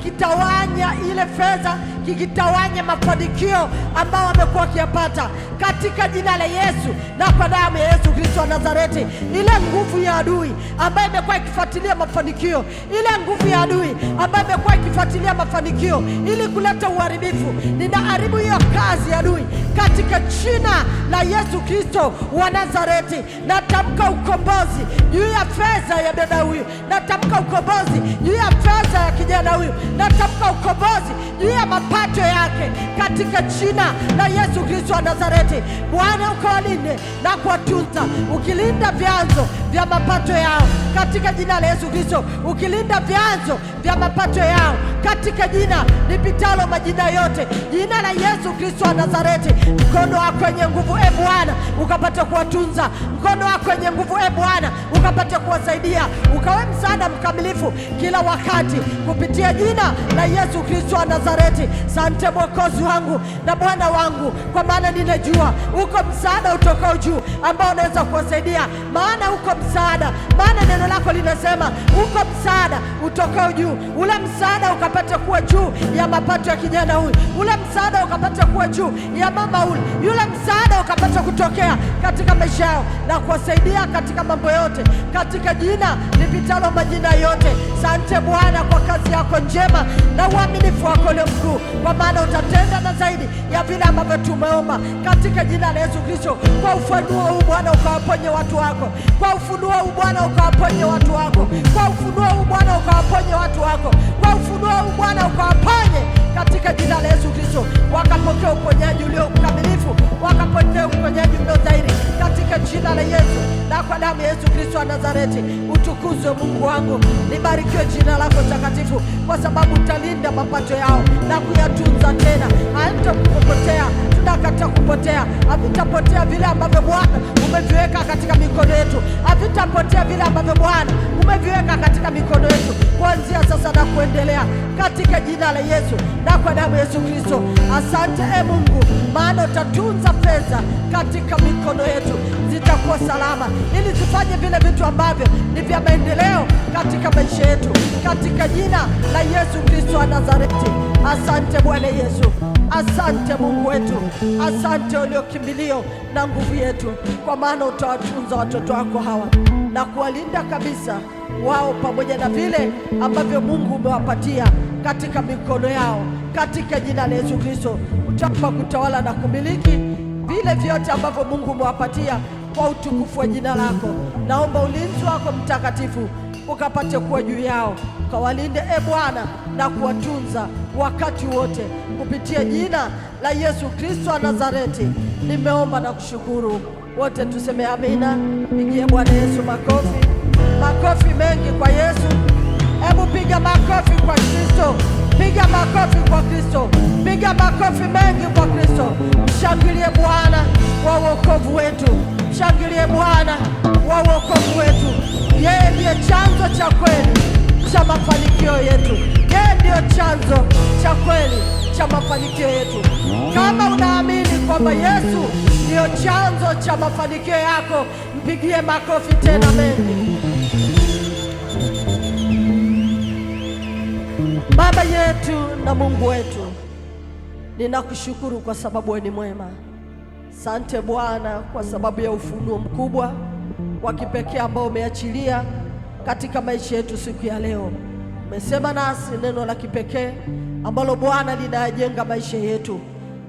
kikitawanya ile fedha, kikitawanya mafanikio ambao wamekuwa wakiyapata katika jina la Yesu na kwa damu ya Yesu Kristo wa Nazareti. Ile nguvu ya adui ambayo imekuwa ikifuatilia mafanikio, ile nguvu ya adui ambayo imekuwa ikifuatilia mafanikio ili kuleta uharibifu, ninaharibu hiyo kazi ya adui katika jina la Yesu Kristo wa Nazareti. Natamka ukombozi juu ya fedha ya dada huyu, natamka ukombozi juu ya fedha ya kijana huyu, natamka ukombozi juu ya mapato yake katika jina la Yesu Kristo wa Nazareti. Bwana, ukawalinde na kuwatunza, ukilinda vyanzo vya mapato yao katika jina la Yesu Kristo, ukilinda vyanzo vya mapato yao katika jina lipitalo majina yote, jina la Yesu Kristo wa Nazareti. Mkono wako wenye nguvu e Bwana ukapate kuwatunza, mkono wako wenye nguvu e Bwana ukapate kuwasaidia, ukawe msaada mkamilifu kila wakati kupitia jina la Yesu Kristo wa Nazareti. Sante Mwokozi wangu na Bwana wangu, kwa maana ninajua uko msaada utokao juu ambao unaweza kuwasaidia, maana uko msaada, maana neno lako linasema uko msaada utokao juu. Ule msaada ukapate kuwa juu ya mapato ya kijana huyu, ule msaada ukapate kuwa juu ya mama huyu, yule msaada ukapate kutokea katika maisha yao na kuwasaidia katika mambo yote katika jina lipitalo majina yote. Sante Bwana kwa kazi yako njema na uaminifu wako leo mkuu, kwa maana utatenda na zaidi ya vile ambavyo tumeomba katika jina la Yesu Kristo. Kwa ufunuo huu Bwana ukawaponye watu wako, kwa ufunuo huu Bwana ukawaponye watu wako, kwa ufunuo huu Bwana ukawaponye watu wako, kwa ufunuo huu Bwana ukawaponye katika jina la Yesu Kristo. Wakapokea uponyaji ulio mkamilifu, wakapokea uponyaji ulio dhahiri katika jina la Yesu na kwa damu ya Yesu Kristo wa Nazareti. Utukuzwe Mungu wangu, libarikiwe jina lako takatifu, kwa sababu utalinda mapato yao na kuyatunza tena, hayatakupotea. Tunakataa kupotea, havitapotea vile ambavyo Bwana umeviweka katika mikono yetu, havitapotea vile ambavyo Bwana umeviweka katika mikono yetu kuanzia sasa na kuendelea katika jina la Yesu na kwa damu ya Yesu Kristo. Asante Mungu, maana utatunza fedha katika mikono yetu, zitakuwa salama ili zifanye vile vitu ambavyo ni vya maendeleo katika maisha yetu katika jina la Yesu Kristo wa Nazareti. Asante Bwana Yesu, asante Mungu wetu, asante uliokimbilio na nguvu yetu, kwa maana utawatunza watoto wako hawa na kuwalinda kabisa wao pamoja na vile ambavyo Mungu umewapatia katika mikono yao katika jina la Yesu Kristo. Utapa kutawala na kumiliki vile vyote ambavyo Mungu umewapatia kwa utukufu wa jina lako. Naomba ulinzi wako mtakatifu ukapate kuwa juu yao, kawalinde Bwana na kuwatunza wakati wote kupitia jina la Yesu Kristo wa Nazareti. Nimeomba na kushukuru. Wote tuseme amina. Pigie Bwana Yesu makofi, makofi mengi kwa Yesu. Hebu piga makofi kwa Kristo, piga makofi kwa Kristo, piga makofi mengi kwa Kristo. Mshangilie Bwana wa wokovu wetu, mshangilie Bwana wa wokovu wetu. Yeye ndiye chanzo cha kweli cha mafanikio yetu, yeye ndiyo chanzo cha kweli cha mafanikio yetu. Kama unaamini kwamba Yesu ndiyo chanzo cha mafanikio yako, mpigie makofi tena mengi. Baba yetu na Mungu wetu, ninakushukuru kwa sababu wewe ni mwema. Asante Bwana kwa sababu ya ufunuo mkubwa wa kipekee ambao umeachilia katika maisha yetu siku ya leo. Umesema nasi neno la kipekee ambalo Bwana linajenga maisha yetu.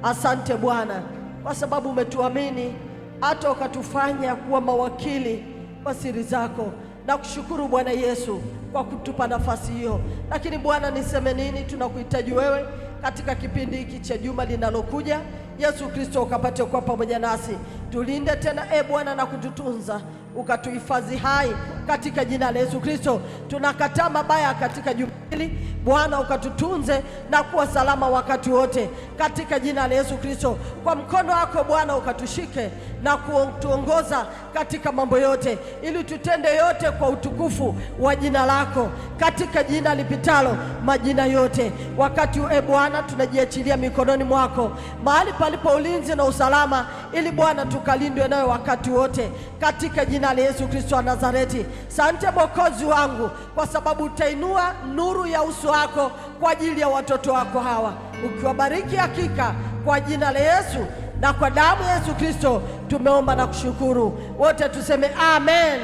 Asante Bwana kwa sababu umetuamini hata ukatufanya kuwa mawakili wa siri zako. Na kushukuru Bwana Yesu kwa kutupa nafasi hiyo. Lakini Bwana, niseme nini? Tunakuhitaji wewe katika kipindi hiki cha juma linalokuja. Yesu Kristo ukapate kuwa pamoja nasi, tulinde tena Bwana na kututunza, ukatuhifadhi hai katika jina la Yesu Kristo. Tunakataa mabaya katika juma hili Bwana, ukatutunze na kuwa salama wakati wote katika jina la Yesu Kristo. Kwa mkono wako Bwana ukatushike na kutuongoza katika mambo yote, ili tutende yote kwa utukufu wa jina lako, katika jina lipitalo majina yote. Wakati Bwana tunajiachilia mikononi mwako, mahali palipo ulinzi na usalama, ili Bwana tukalindwe nawe wakati wote katika jina la Yesu Kristo wa Nazareti. Asante Mwokozi wangu kwa sababu utainua nuru ya uso wako kwa ajili ya watoto wako hawa, ukiwabariki hakika kwa jina la Yesu na kwa damu ya Yesu Kristo tumeomba na kushukuru. Wote tuseme amen.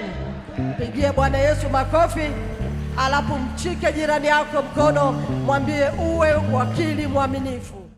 Pigie Bwana Yesu makofi, alafu mchike jirani yako mkono, mwambie uwe wakili mwaminifu.